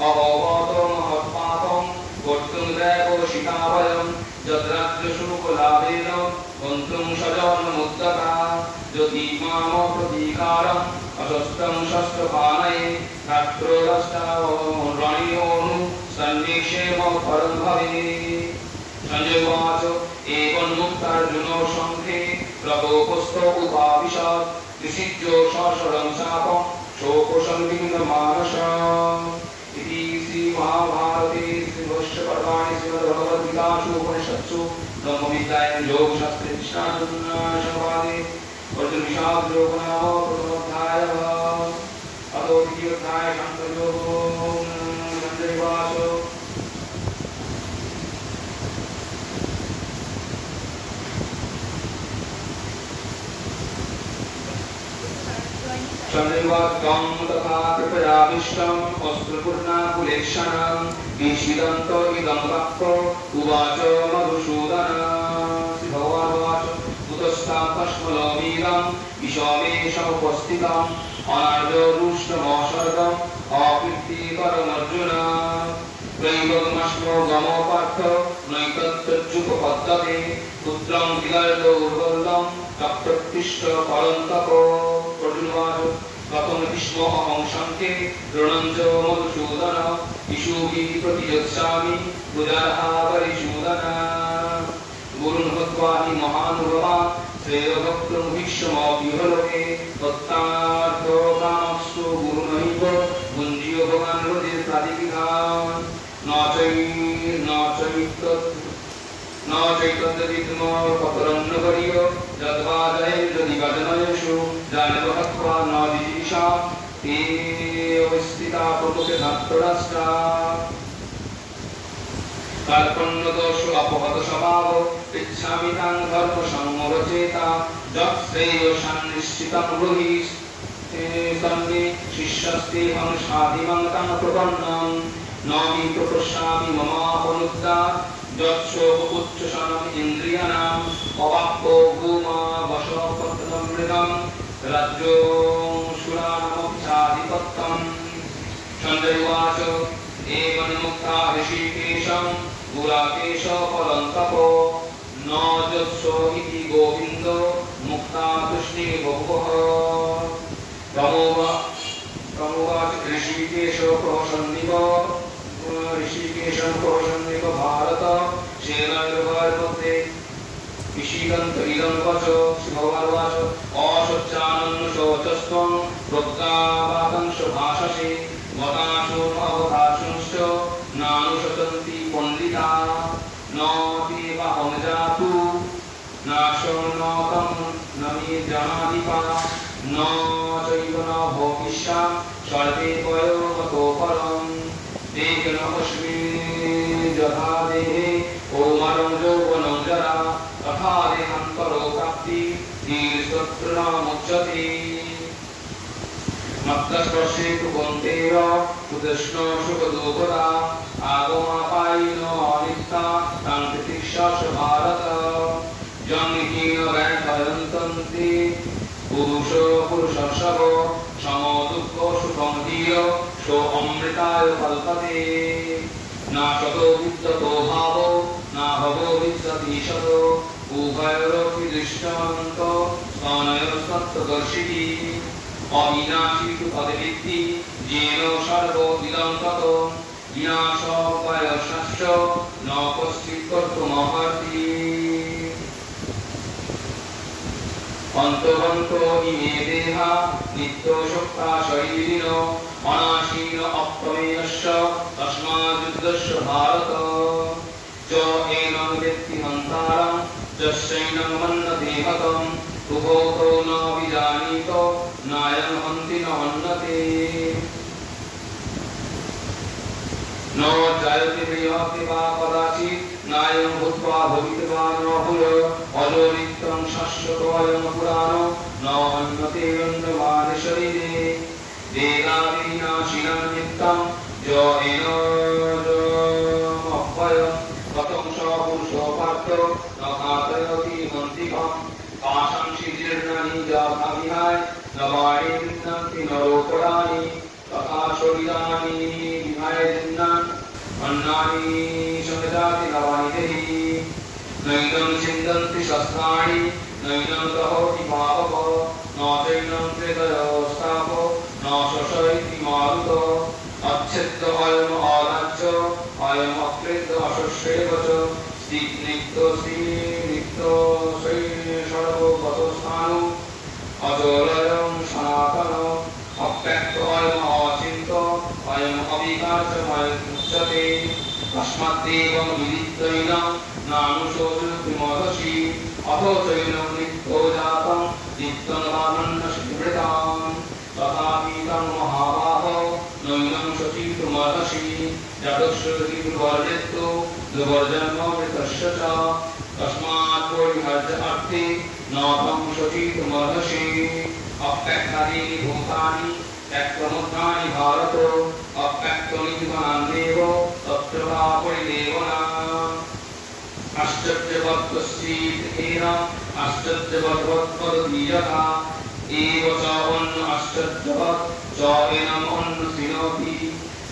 अभवतो महत्पापं कर्तुं दैवशिताभयं यद्राज्यशुकलाभेन गन्तुं सजन्मुद्गता ज्योतिमामप्रतीकारम् अशस्त्रं शस्त्रपाणये रात्रोरष्टावरणीयोनु सन्निक्षेम परं भवेत् संजय उवाच एवं मुक्तार्जुनो शङ्खे प्रकोपस्थो उपाविशत् निषिज्यो सशरं शापं शोकसंविघ्नमानसः इति श्रीमहाभारते श्रीभष्यपर्वाणि श्रीमद्भगवद्गीतासु उपनिषत्सु ब्रह्मविद्यायां योगशास्त्रे कृष्णार्जुनसंवादे अर्जुनविषादयोगो नाम प्रथमोऽध्यायः अतो द्वितीयोऽध्यायः साङ्ख्ययोगो संजय उवाच संवादं तथा कृपयाविष्टम् अश्रुपूर्णाकुलेक्षणं ईशिदन्त इदं वाक्य उवाच मधुसूदन श्रीभगवानुवाच कुतस्तात्मश्मलमिदं विषमेषमुपस्थितम् अनार्यरुष्टमसर्गम् अकीर्तिकरमर्जुन त्रैलोक्यमस्मो गमो पार्थ नैतत्तज्जुपपद्धते पुत्रं विदर्दौर्बल्यं तत्प्रतिष्ठ परन्तपो अर्जुनवाच कथं भीष्म अहं शङ्के ऋणं च मधुसूदन इषुभिः प्रतियच्छामि उदारहावरिसूदन गुरुन् हत्वा हि महानुभावान् श्रेयोभक्तं भीष्ममभिहरते तत्तार्थकामस्तु गुरुनैव भुञ्जीयो भवान् हृदे प्रातिविधान् न चैतन्यविद्मो पत्रं न वर्यो यद्वादयेन्द्रदिगजनयेषु जानवहत्वा न जिजीषा ते अवस्थिता प्रमुखे धार्तराष्ट्रा कार्पण्यदोषो अपहतस्वभाव इच्छामि तां धर्मसंमरचेता यत्श्रेयोसान्निश्चितं ब्रूहि तन्मे शिष्यस्तेऽहं साधिमं तं प्रपन्नं न हि प्रपश्यामि ममापनुद्धा यत्सोपमुच्चसामि इन्द्रियाणाम् अवाप्तो भूमा वशपत्रमृतं राज्यो सुराणामपि चाधिपत्यम् संजय उवाच एवं मुक्ता ऋषिकेशं गुराकेश एष फलन्तप न जत्सो इति गोविन्द मुक्ता कृष्णे बहुवः प्रमोवाच ऋषिकेश प्रहसन्निव भारत सेनैर्वार्मध्ये विशीकन्त इदं वच शिववाच अशोच्यानन्न शोचस्त्वं प्रज्ञावादंश भाषसे मताशोऽवकाशंश्च नानुशचन्ति पण्डिता न देवाहं जातु नाशोन्नतं न मे जनाधिपा न चैव न भोगिष्या सर्वे वयोगतो परम् देहिनमस्मि यथा देहे कौमारं यौवनं जरा तथा देहान्तरो प्राप्ति दीर्घतृणामुच्यते मत्तस्पर्शे तु कौन्तेय सुतृष्ण सुखदुःखदा आगमापायिनो अनिष्टा तां प्रतीक्षाश भारत जन्महीन वैधयन्तन्ते पुरुषर्षभ समो दुःख सुखं धीय सो अमृताय कल्पते न शतो विद्यतो भावो न भवो विद्यति शतो उभयोरपि दृष्टान्तो स्तनयोस्तत्त्वदर्शिः अविनाशी तु तद्विद्धि येन सर्वोदिदं ततो विनाशोपायश्च न कश्चित् कर्तुमर्हति अन्तवन्तो इमे देहा नित्यशोक्ता शरीरिणो अनाशीन अप्रमेयश्च तस्माद्युद्धस्य भारत च एनं वेत्ति हन्तारं यस्यैनं मन्यते हतं उभोतो न विजानीतो नायं हन्ति न हन्यते न जायते प्रियते वा कदाचित् नायं भूत्वा भवित्वा न भूय अजो नित्यं शाश्वतोऽयं पुराणो न हन्यते अन्यमाने शरीरे देहाविनाशिनं नित्यं येनोऽयमव्ययं कथं स पुरुषो पार्थ न घातयति हन्तिकम् पाशांसि जीर्णानि जाताविहाय न वाणी गृह्णन्ति नरोपराणि तथा शरीराणि विहाय जीर्णान् अन्नानि संजाति नवानि देहि नैनं छिन्दन्ति शस्त्राणि नैनं दहति पावक न चैनं त्रेदयोस्तापो न शशयति मारुतो अच्छेद्य अयम् आदाच्य अयम् अक्लेद्य अशस्येव च स्निग्धो सर्वगतस्थानो अजोलयं सनातनो अव्यक्तो अयम् अचिन्त्यो अयम् अविकार्यमयमुच्यते तस्माद्देवं विदित्वैनं नानुशोचति महर्षि अथो चैनं नित्यो जातं नित्यं वामन्नशिवृताम् तथापि तं महाबाहो नैनं शचितुमर्हसि यतश्रुति दुर्वर्जितो दुर्वर्जन्ममृतस्य च तस्मात् परिहर्य अर्थे न तं शचितुमर्हसि अव्यक्तानि भूतानि त्यक्तमुद्राणि भारत अव्यक्तमिति तत्र वा परिदेवना आश्चर्यवत्त्वस्येन आश्चर्यवद्वत्पदीयता एव च अन्न आश्चर्यवत् च एनम् अन्नसिनोति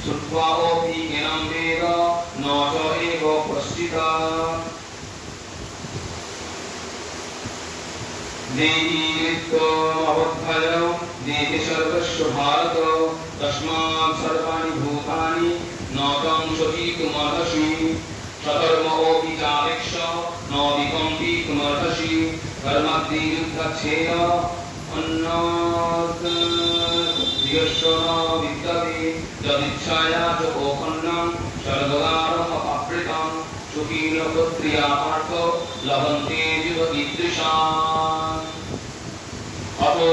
श्रुत्वापि एनं वेद न च एव पश्चिता देहि नित्यमवद्धयो देहि सर्वस्य भारत तस्मात् सर्वाणि भूतानि न तं शचितुमर्हसि सधर्मोऽपि चावेक्ष न विकम्पितुमर्हसि धर्माद्धियुद्धच्छेद अन्नाद्यस्य न विद्यते यदिच्छाया च ओपन्नं सर्वदारमपावृतं सुखीनपुत्र्या पार्थ लभन्ते जीवकीदृशान् अतो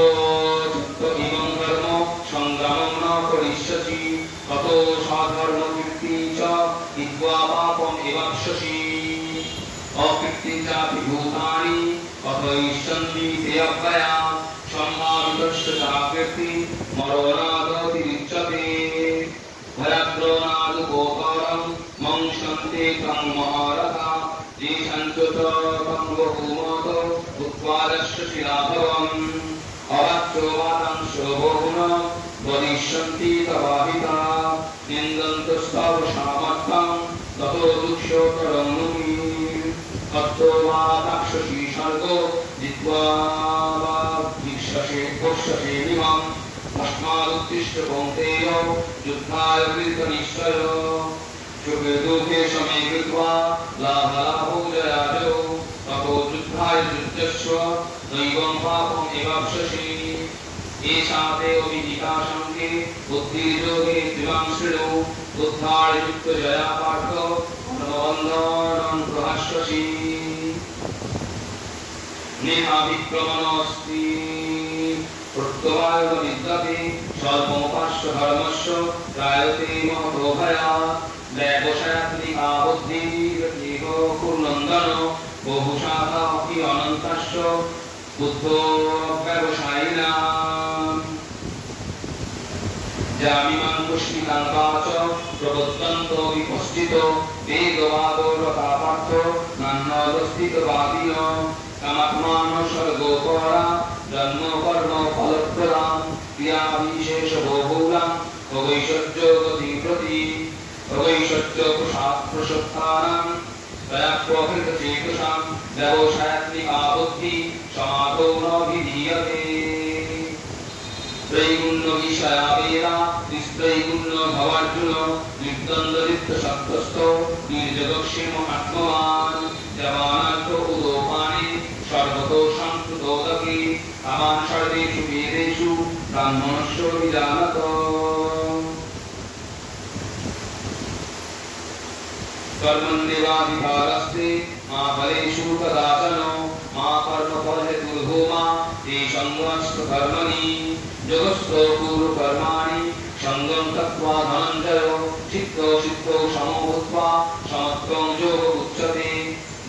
इमं कर्म संग्रामं न करिष्यसि ततो साधर्मकीर्ति च हित्वा पापम् एवाक्षसि अकीर्ति चापि भूतानि कथयिष्यन्ति ते अव्यया सम्मानितस्य चाकीर्ति मरोनादतिरिच्यते भयाद्रोनादुगोकरं मंशन्ते तं महारथा येषाञ्च तं बहुमतो उत्पादस्य शिलाभवम् अवाच्योवादंशो बहुना वदिष्यन्ति तवाहिता निन्दन्तस्तव सामर्थ्यं ततो दुःखोत्तरं नुहि तस्मादुत्तिष्ठ कौन्तेय युद्धाय कृतनिश्चय सुखे दुःखे समे कृत्वा लाभालाभो जयाजयो ततो युद्धाय युज्यस्व नैवं पापम् एवाप्स्यसि एषाते विहिता शङ्के बुद्धिर्योगे त्रिवां शृणु बुद्धाय युक्तजया पार्थ कर्मबन्धनं प्रहस्यसि नेहाभिक्रमणोऽस्ति प्रत्यवाय विद्यते सर्वोपास्य धर्मस्य त्रायते महतो भयात् व्यवसायात्मिका बुद्धिरेव कुर्नन्दन बहुशाखा अपि अनन्तस्य बुद्धो व्यवसायिनाम् जामिमां पुष्टिकाङ्का च प्रबुद्धन्तो विपश्चितो वेदवादो रतापार्थो नान्यदस्तिकवादिनो कामात्मानो सर्गोपरा जन्म कर्म फलप्रदां क्रियाविशेष बहुलां भवैषज्योगति प्रति भवैषज्य प्रसादानां तयाप्रकृतचेतसां व्यवसायात्मिका बुद्धि समाधो न विधीयते त्रैगुण्य विषया वेदा निस्त्रैगुण्य भवार्जुन निर्द्वन्द्वलिप्तशब्दस्थो निर्जगक्षेम आत्मवान् जवानार्थो उदोपाने सर्वतो संस्कृतोदके कामान् सर्वेषु वेदेषु ब्राह्मणस्य विजानत कर्मण्येवाधिकारस्ते मा फलेषु कदाचन मा कर्मफलहेतुर्भो मा ते सङ्गस्तु कर्मणि जगत्स्थो कुरु कर्माणि सङ्गं त्यक्त्वा धनञ्जय चित्तो चित्तो समो भूत्वा समत्वं योग उच्यते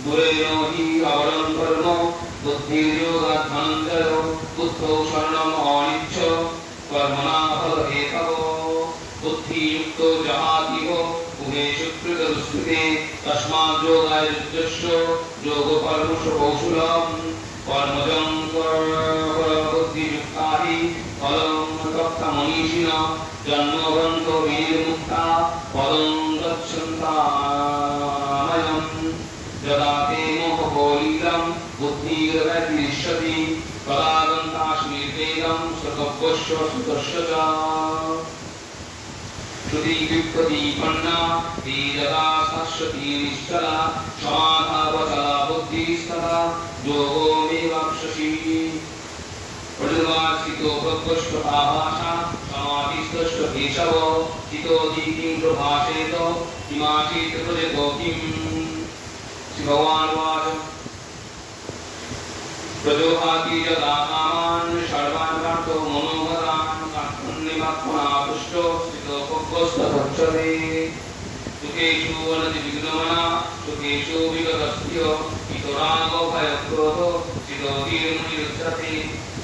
गुरेण हि अवरं कर्म बुद्धिर्योगात् धनञ्जय बुद्धौ शरणम् अनिच्छ कर्मणा फलहेतवो बुद्धियुक्तो जहातिव उभे शुक्रितदुष्कृते तस्मात् योगाय युज्यस्य योगकर्मसु कौशलम् कर्मजं बुद्धियुक्ता हि फलं तप्तमनीषिणः जन्मबन्धो विनिर्मुक्ता फलं गच्छन्तामयम् यदा ते मोहकोलीलं बुद्धिर्व्यतिष्ठति तदा गन्तास्मिर्वेदं सकव्यस्य सुतस्य च श्रुतियुक्तदीपन्ना ते यदा शाश्वती निश्चला समाधावचला बुद्धिस्तदा योगोमेवाप्स्यसि प्रजवाचितो भगवस्वभाषा समाधिस्तस्य केशव चितोदीकिं प्रभाषेत किमासीत् प्रजतो किम् भगवानुवाच प्रजोहाति यदा कामान् सर्वान् पार्थो मनोहरान् कात्मन्यमात्मना पुष्टो स्थितो भगवस्तभक्षते सुखेषु अनतिविघ्नमना सुखेषु विगतस्य इतरागो भयक्रोधो चितो धीर्मुनिरुच्यते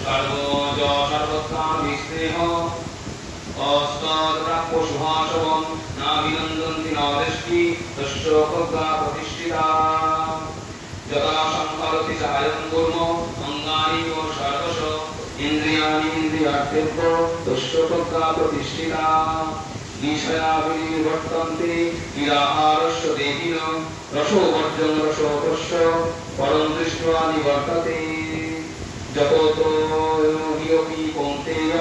सर्वोज सर्वत्राभिस्नेह अस्तद्राक्पशुभाशवं नाभिनन्दन्ति नादेष्टि तस्य प्रज्ञा प्रतिष्ठिता यदा संहरति चायं गुर्म अङ्गानि वो सर्वश इन्द्रियाणि इन्द्रियार्थेभ्यो तस्य प्रज्ञा प्रतिष्ठिता विषया विनिवर्तन्ते निराहारस्य देहिनः रसोवर्जं रसोपस्य परं दृष्ट्वा निवर्तते जगतो योगी कौन्तेय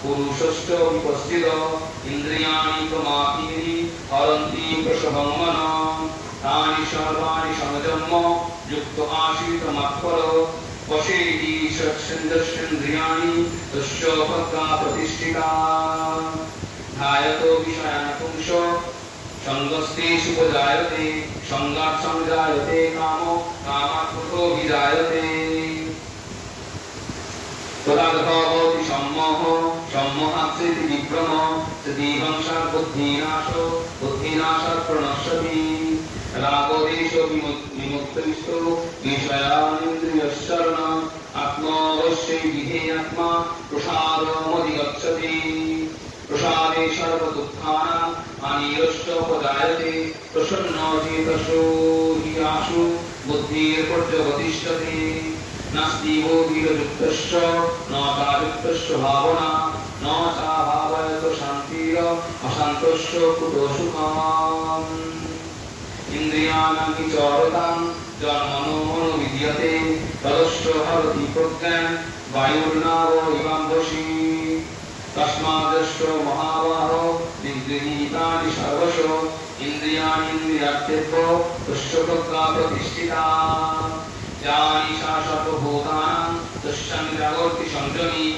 पुरुषस्य विपश्चित इन्द्रियाणि प्रमाथीनि हरन्ति प्रसभं मनः तानि सर्वाणि समजन्म युक्त आसीत् मत्पर वशेति षट्छन्दस्येन्द्रियाणि तस्य प्रज्ञा प्रतिष्ठिता ध्यायतो विषयान् पुंसो सङ्गस्तेषु उपजायते सङ्गात् संजायते कामो कामात् क्रोधो विजायते तदागतोऽभवति सम्मोह सम्मोहात्सेति विभ्रम सतीभंशात् बुद्धिनाशो बुद्धिनाशात् प्रणश्यति रागोदेशो विमुक्तविष्टो विषयानिन्द्रियशरणम् आत्मावश्ये विधेयात्मा प्रसादमधिगच्छति प्रसादे सर्वदुःखानां हानिरस्तोपजायते प्रसन्नो चेतसो हि आशु बुद्धिर्पर्यवतिष्ठते नास्ति बोधिरयुक्तस्य न चायुक्तस्य भावना न चाभावयतो शान्तिर अशान्तस्य कुतो सुखम् इन्द्रियाणां विचरतां जन्मनो विद्यते तदस्य हरति प्रज्ञां वायुर्नावो इवाम्भसि तस्मादृष्टो महाबाहो निगृहीतानि सर्वशो इंद्रियाणीन्द्रियार्थेभ्यो तुष्यप्रज्ञा प्रतिष्ठिता यानि सा सर्वभूतानां तुष्यं जागर्ति संयमी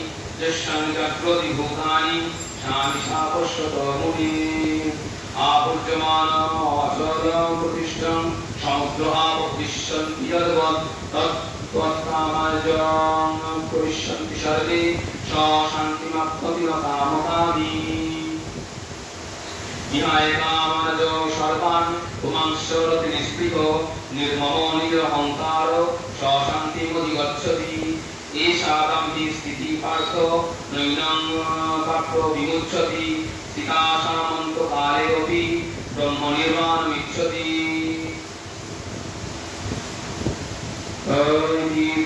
यस्यां जाग्रति भूतानि यानि सा पश्यतो मुनिः आपूर्यमानं अचलं प्रतिष्ठं समुद्रापविश्यन्ति यद्वत् तत्त्वकामजं प्रविशन्ति सर्वे स शान्तिमप्नोति न कामकामी इहायकामनजो सर्वान् पुमांश्चरति निःस्पृहो निर्ममो निरहङ्कारो स शान्तिमधिगच्छति एषा ब्रह्मी स्थितिः पार्थ नैनं पार्थो विमुच्यति स्थितासामन्तकालेऽपि ब्रह्मनिर्वाणमिच्छति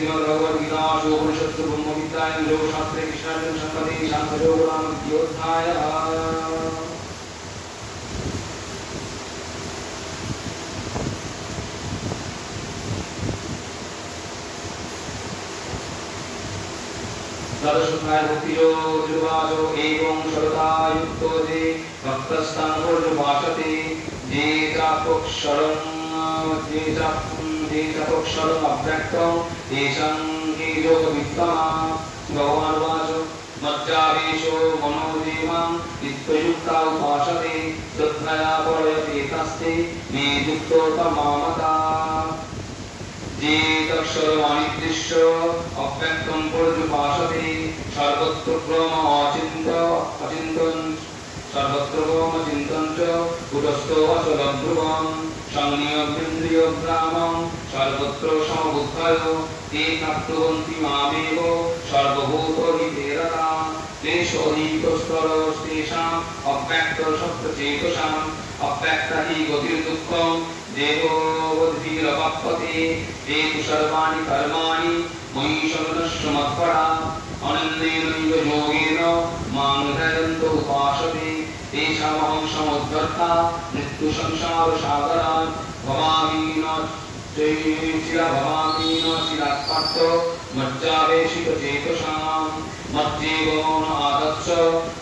श्रीमद्भगवद्गीतासु उपनिषत्सु ब्रह्मविद्यायां योगशास्त्रे कृष्णार्जुन संवादे साङ्ख्ययोगनाम द्वितीयोऽध्यायः तदसुखाय भक्तियोगवाचो एवं शरदायुक्तो जे भक्तस्तान्वर्जुभाषते जे चापक्षरं अव्यक्तं तेषां के योगवित्तमा भगवान् वाचो मज्जावेशो मनोदेवां नित्ययुक्ता उपासते श्रद्धया परयते तस्ते मे युक्तो तमामता जे तक्षरवाणिद्दिश्य अव्यक्तं पर्युपासते सर्वत्र अचिन्तन सर्वत्र चिन्तन च कुटस्थो अचलं ध्रुवं संनियम्येन्द्रियग्रामं सर्वत्र समबुद्धयो ते प्राप्नुवन्ति मामेव सर्वभूतहिते रताः तेषोऽधिकस्तरस्तेषाम् अव्यक्तसत्त्वचेतसाम् अव्यक्ता हि गतिर्दुःखं देहोवद्भिरवाप्यते ते तु सर्वाणि कर्माणि मयि सर्वस्य मत्परा अनन्येनैव योगेन मां ध्यायन्तो उपासते तेषामहं समुद्धर्ता मृत्युसंसारसागरात् भवामि न चिरात्पात् मज्जावेशितचेतसां मध्येव न आगच्छ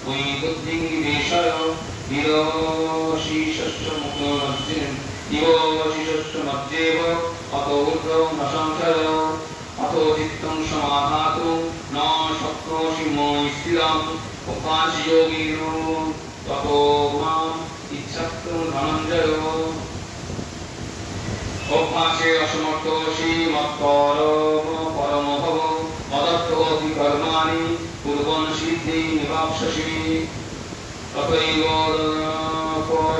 मयि बुद्धिं निवेशय इवशिषस्य मध्येव अतो ऊर्ध्वं न संशय अतो चित्तं समाधातुं न शक्नोषि मयि स्थिरम् उपासि योगिनो ततो माम् इच्छक्तुं धनञ्जय अभ्यासे असमर्थोषि मत्परमो भव मदर्थोऽपि कर्माणि कुर्वन् सिद्धिं निवाप्स्यसि तथैव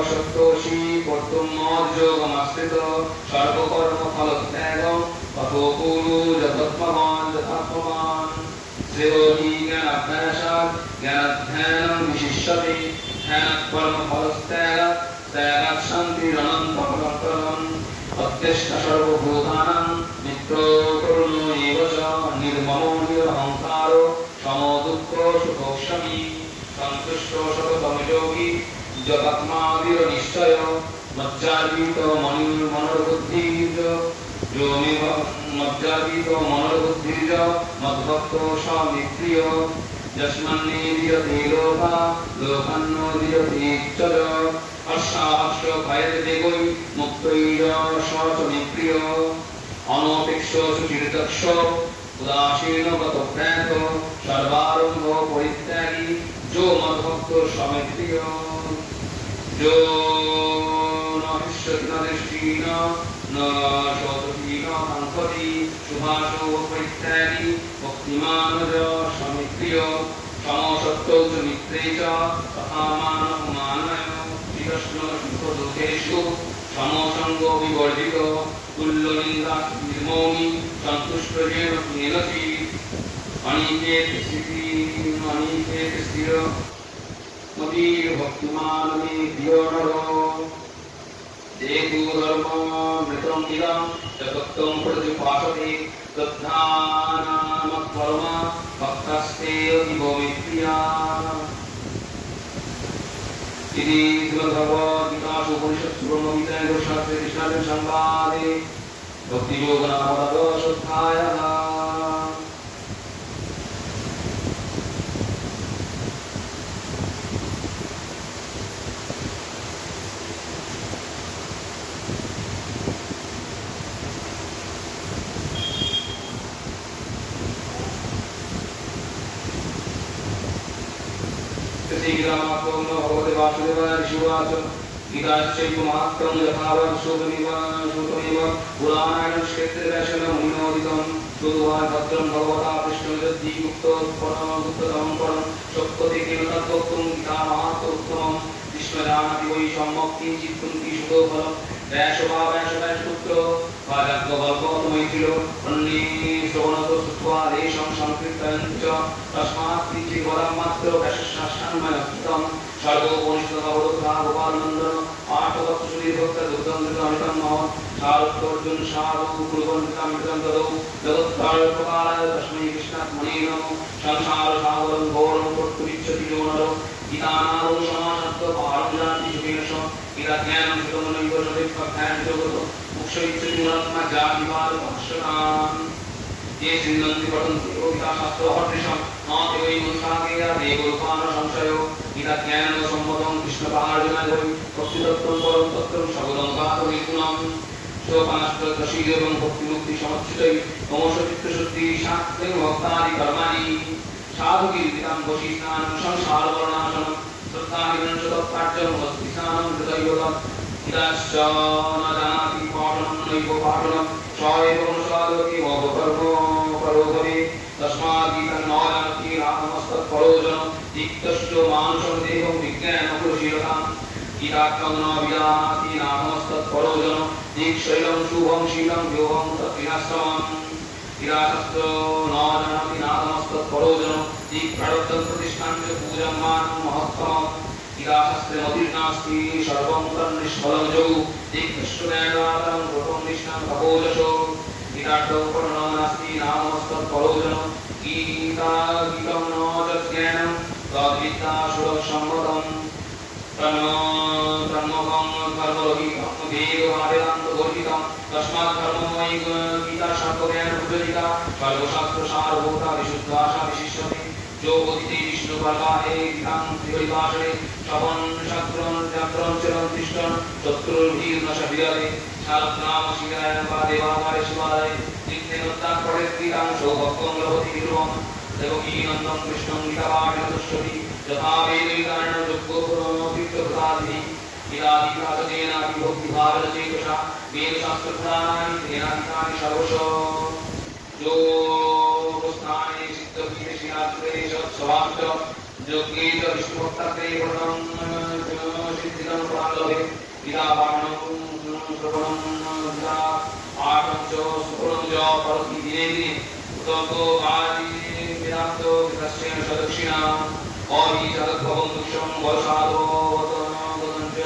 शक्तोषि कर्तुं मद्योगमाश्रित सर्वकर्मफलत्यागं ततो कुरु यथात्मवान् श्रेयो हि ज्ञानाभ्यासात् ज्ञानाध्यानं विशिष्यते ध्यानात् कर्मफलत्यागात् त्यागात् शान्तिरनन्तफलप्रदम् अत्यष्ट सर्वभूतानां मित्रो करुणो एव च निर्ममो निरहङ्कारो समो दुःखो सुखोक्षमी सन्तुष्टो सततं योगी जगत्मादिरनिश्चय मज्जार्पितो मनोर्बुद्धिर्ज यो मे मज्जार्पितो मनोर्बुद्धिर्ज मद्भक्तो स मे प्रियो यस्मन्नेदीयते लोका लोकन्नोदीयते च हर्षाहर्ष भयते वै मुक्तैः स च मे प्रियो अनपेक्षो सुचिरदक्ष उदासीन गतभ्रान्त सर्वारम्भ परित्यागी जो मद्भक्तो स मे प्रियो जो न हिष्यति न दृष्टि न शोचति न काङ्क्षति शुभाशो परित्यागी भक्तिमान् स मे प्रियो समसत्त्वौ च मित्रे च तथा मानवमानय कृष्णसुखदुःखेषु समसङ्गो विवर्जितो तुल्यनिन्दानिर्मौनि सन्तुष्टो येन केनचित् अनिकेत स्थिर मतिर्भक्तिमान् मे प्रियो नरो जेतु धर्ममृतम् इदं जगत्तं प्रतिपासते तद्धानामत्परम भक्तस्ते अतीव मे प्रियाः इति श्रीमद्भगवद्गीतासु उपनिषत्सु ब्रह्मविद्यायां योगशास्त्रे कृष्णार्जुन संवादे भक्तियोगनाम द्वादशोऽध्यायः श्रीरामात्मो भगवते वासुदेवाय शिवाच गीताश्चैव महात्म्यं यथावत् श्रोतमेव पुराणानि क्षेत्रेषु मुनिनोदितं श्रुत्वान् भद्रं भगवता विष्णुर्यद्धिगुप्तोत्पन्नं परं शक्यते केन तद्वक्तुं गीतामाहात्म्योत्तमं विश्वजानाति वै सम्यक् किञ्चित् कुन्ती सुतोफलं वैशवावैशवैशपुत्र वाजग्गवल्पतमैथिलो अन्ये श्रवणतो श्रुत्वा देशं संकीर्तयन्ति च तस्मात् किञ्चित् वरमात्र वैशशासनमयस्थितं सर्वोपनिषदवरोधा गोपालनन्दन आठवत्सुदीर्भक्तदुर्गन्धृतमितं मम शारदोऽर्जुन शारदो कुरुवन्तितमितं ददौ जगत्कार्यप्रकाराय तस्मै कृष्णात्मने नमो संसारसागरं घोरं कर्तुमिच्छति यो नरो गीतानादौ समासत्त्वपारं जाति सुखेन स गीताज्ञानं सुगमनैव नरेत्पथ्यान् जगतो मुक्षयिच्छति मुरात्मा जातिवादपक्षतान् ये चिन्तन्ति पठन्ति यो गीताशास्त्रहर्षिषं नाति वै मुंसाकेया देवोत्पादन संशयो गीताज्ञानं सम्मतं कृष्णपार्जुनाय वै भक्तितत्त्वं परं तत्त्वं सगुणं गातुमिपुनं स्वपाष्टदशीयं भक्तिमुक्तिसमच्युतै ममोषचित्तशुद्धि शास्त्रं भक्तादि कर्माणि साधुकीर्तितं वशीस्नानं संसारवर्णाशनं श्रद्धाहिनं च तत्पाठ्यं भक्तिस्नानं हृदयोगं गीताश्च न जानाति पाठनं नैव पाठनं स एव अनुसादति मम परो भवेत् तस्मात् गीतं न जानाति रामस्तत्परोजनं दिक्तश्च मानुषं देहं विज्ञानपुरुषीलतां गीतार्थं न विजानाति रामस्तत्परोजनं दिक्शैलं शुभं शीलं योगं तद्विनाशमम् गीताशास्त्र न जानाति रामस्तत्परोजनं दिक्प्रारब्धं प्रतिष्ठां च पूजमानं महत्तमम् गीताशास्त्रे मतिर्नास्ति सर्वं तन्निष्फलं जौ दिक्तश्चुमेधारं रूपं निष्ठं तपोजशो गीतार्थं पठनं नास्ति नामस्तत्परोजनं गीतं न तज्ज्ञानं तद्विद्यासुरसम्मतं तन्मोहं कर्मरहितं वेदवावेदान्तगर्हितं तस्मात् धर्ममयी गीताशास्त्रज्ञानपूजनिका सर्वशास्त्रसारभूता विशुद्धाशा विशिष्यते जो बोधिते विष्णुपर्वाहे गीतां त्रिपरिभाषणे श्रवण शास्त्रं चक्रं चरं तिष्ठं चतुर्भिर्न शबिदते शारदनाम शिवाय देवाय शिवाय नित्यनत्तात् पठेत् गीतां सौभक्तं लभते ध्रुवं देवकीनन्दं कृष्णं गीतापाठनदुष्यति यथा वेदविधारणं योग्योपरोक्तिप्रदादिः गीतादिकासतेनापि भक्तिभावनचेतसा वेदशास्त्रपुराणानि तेनादिकानि सर्वशः जो स्थाने सिद्धपीठे श्रीनाथेशवाच योगे च विष्णुभक्ताग्रे वर्णं सिद्धिदं प्रालभे गीतापाठनं श्रवणं गीतापाठं च सुखं च करोति दिने दिने उतो भाति वेदान्तो विकस्येन सदक्षिणा अहि जगद्भवं दुःखं वर्षादो वदनञ्च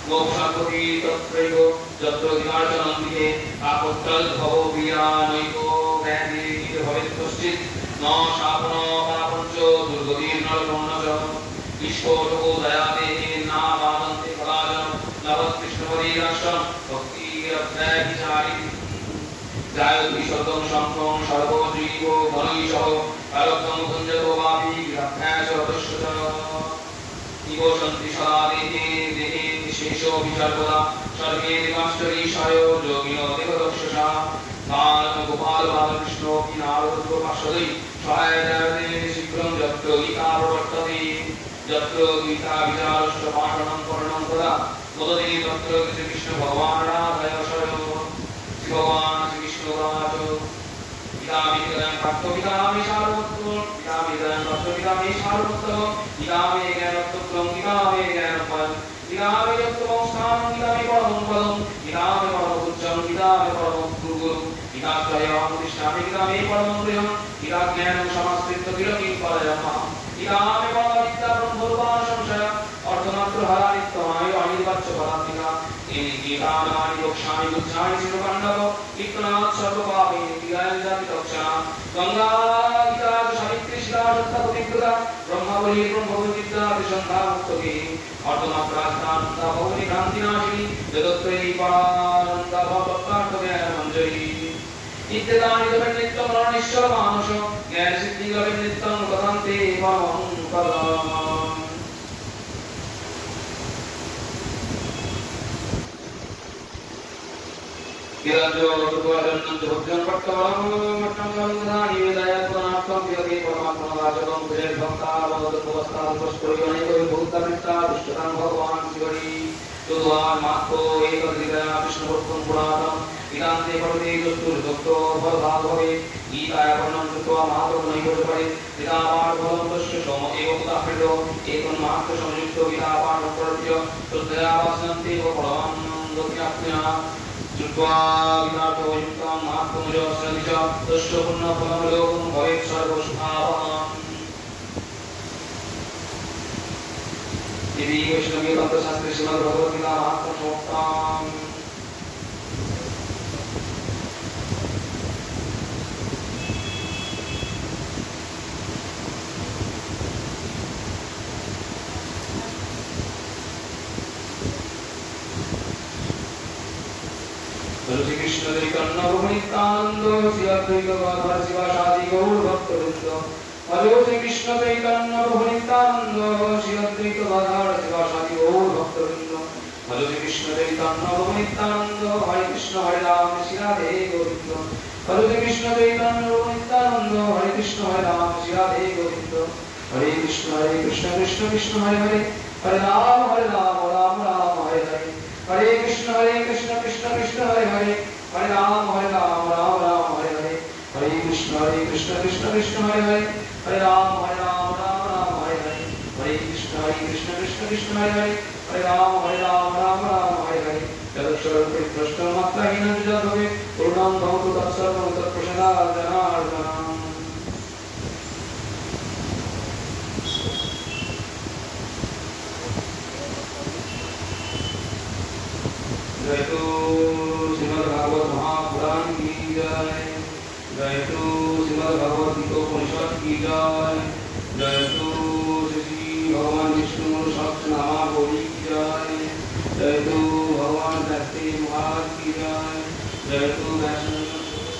मोक्षापति तत्रैव यत्र विनाशनं दिहे आपत्तद्भवो वियानैको व्याधि भवेत् कश्चित् न शापनो पापञ्च दुर्गतिर्नरकं न च विस्फोटको दयादेहे नावादन्ते कदाचन नवत्कृष्णपरीराष्ट्रं भक्तिरव्याधिचारि जायति शब्दं शङ्खं सर्वजीवो गणैषः अलब्धं भुञ्जतो वापि विरभ्यासरतश्च इवो सन्ति सदा देहे देहे विशेषो विसर्वदा सर्वे देवाश्चरीशायो योगिनो देवदक्षसा बालगोपाल बालकृष्णोऽपि नारदत्वपार्षदै सहायते शीघ्रं यत्र गीता प्रवर्तते यत्र गीता विचारश्च पाठनं पठनं तदा वदति तत्र कृष्णभगवानादयशयो भगवान् श्रीकृष्णोवाच गीतामिदं प्राप्तोऽपितामि सारवत्त्वं गीतामिदं प्राप्तोऽपितामि सारवत्त्वं गीतामे ज्ञानत्वं गीतामे ज्ञानफलं गीतामे यत्त्वं स्थानं गीतामे परमं पदं गीतामे परमोच्चं गीतामे परमं गुरुः गीतात्रयं तिष्ठामि गीतामे परमं गृहं गीताज्ञानं समाश्रित्य विरतिं परयमः गीतामे परमविद्या ब्रह्मरूपान् संशय अर्थमात्रहरानित्यमाय अनिर्वाच्यपदात्मिका गीतानानि दोक्षाणि बुद्धानि शिवपाण्डव कीर्तनात् सर्वपापैः गीताञ्जाति दक्षिणा गङ्गा गीता सावित्री शिला दत्तपतिकृता ब्रह्मवली ब्रह्मविद्या विसन्धामुक्तके अर्थमात्रास्तान्ता भवनि भ्रान्तिनाशिनी जगत्त्रयी परानन्दा भवत्तार्थज्ञानमञ्जरी इत्येतानि लभन्नित्यं रणीश्वर मानुष ज्ञानसिद्धिं लभन्नित्यं कथन्ते परमं पदम् Kiranjo Tuvaranam Jogjan Pattavam Matangalandani Vidaya Pranakam Yagi Paramatma Rajagam Vijay Bhakta Vavadapavastha Vaspuriyani Bhutta Mitta Vishtaram Bhagavan Sivari Tudvan Matko Ekadhidaya Vishnu Bhaktam Puratam Idante Parvati Dustur Dokto Bhagavati Gitaya Parnam Tutva Mahaprabhu Naivadapari Vidavad Bhalam Dusya Shoma Evakta Hrido Ekam Mahakta Samyukto Vidavad Bhakarapya Tuddhaya Vasanti Vapalam Dhyapnya Chutva Vinato Yuktam Mahaprabhu Sradija Dusya Punna Phalam Lokam Bhavet Sarvasubhavam Devi Vaishnavi Tantra Shastri Srimad Bhagavad Gita Mahaprabhu Shoktam Shri Krishna Chaitanya Nityananda Shri Advaita Gadadhar Sivasadi Gaur Bhakta-vrinda Hare Shri Krishna Chaitanya Nityananda Shri Advaita Gadadhar Sivasadi Gaur Bhakta-vrinda Hare Shri Krishna Chaitanya Nityananda Hare Krishna Hare Rama Shri Radhe Govinda Hare Shri Krishna Chaitanya Nityananda Hare Krishna Hare Rama Shri Radhe Govinda Hare Krishna Krishna Krishna Hare Hare Hare Rama Rama Rama Hare Hare Hare Krishna Krishna Krishna Hare Hare Hare Rama Rama Rama Hare Hare Hare Krishna Krishna Krishna Hare Hare Hare Rama Rama Rama Hare Hare Hare Krishna Krishna Krishna Hare Hare Hare Rama Rama Hare Hare Yadakshara Krishna Matrahina Jadave Purnam Bhavatu Tatsarvam Tatprasada Janardhanam जय तो श्रीमद् भागवत महापुराण की जय जय तो श्रीमद् भगवत गीतोपनिषद की जय जय तो श्री भगवान विष्णु सहस्रनामा गौरी की जय जय तो भगवान दत्ते महाराज की जय जय तो वैष्णव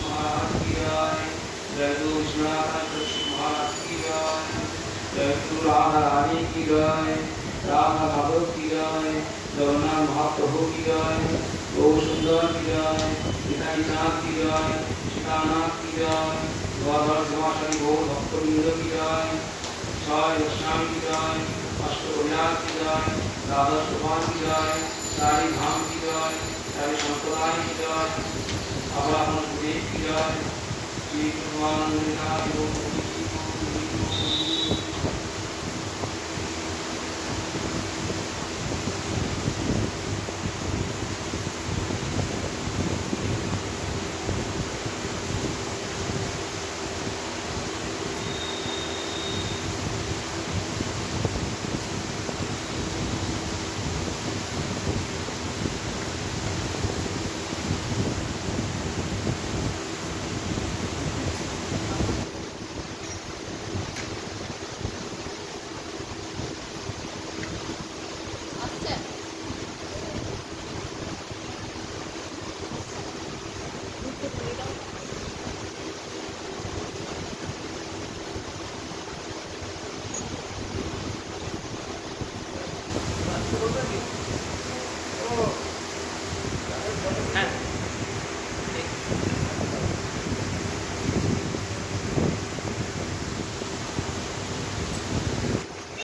महाराज की जय जय तो विश्वनाथ महाराज की जय जय तो राधा रानी की जय राधा भागवत की जय जगन्नाथ महाप्रभु की जय गौ सुंदर की जय सीतानाथ की जय सीतानाथ की जय द्वादश समाशनि गौ भक्तवृंद की जय साई दक्षिणाम की जय अष्टप्रज्ञात की जय द्वादश सोपान की जय सारी धाम की जय सारी संप्रदाय की जय अबलापन सुदेव की जय श्री भगवान बोल रही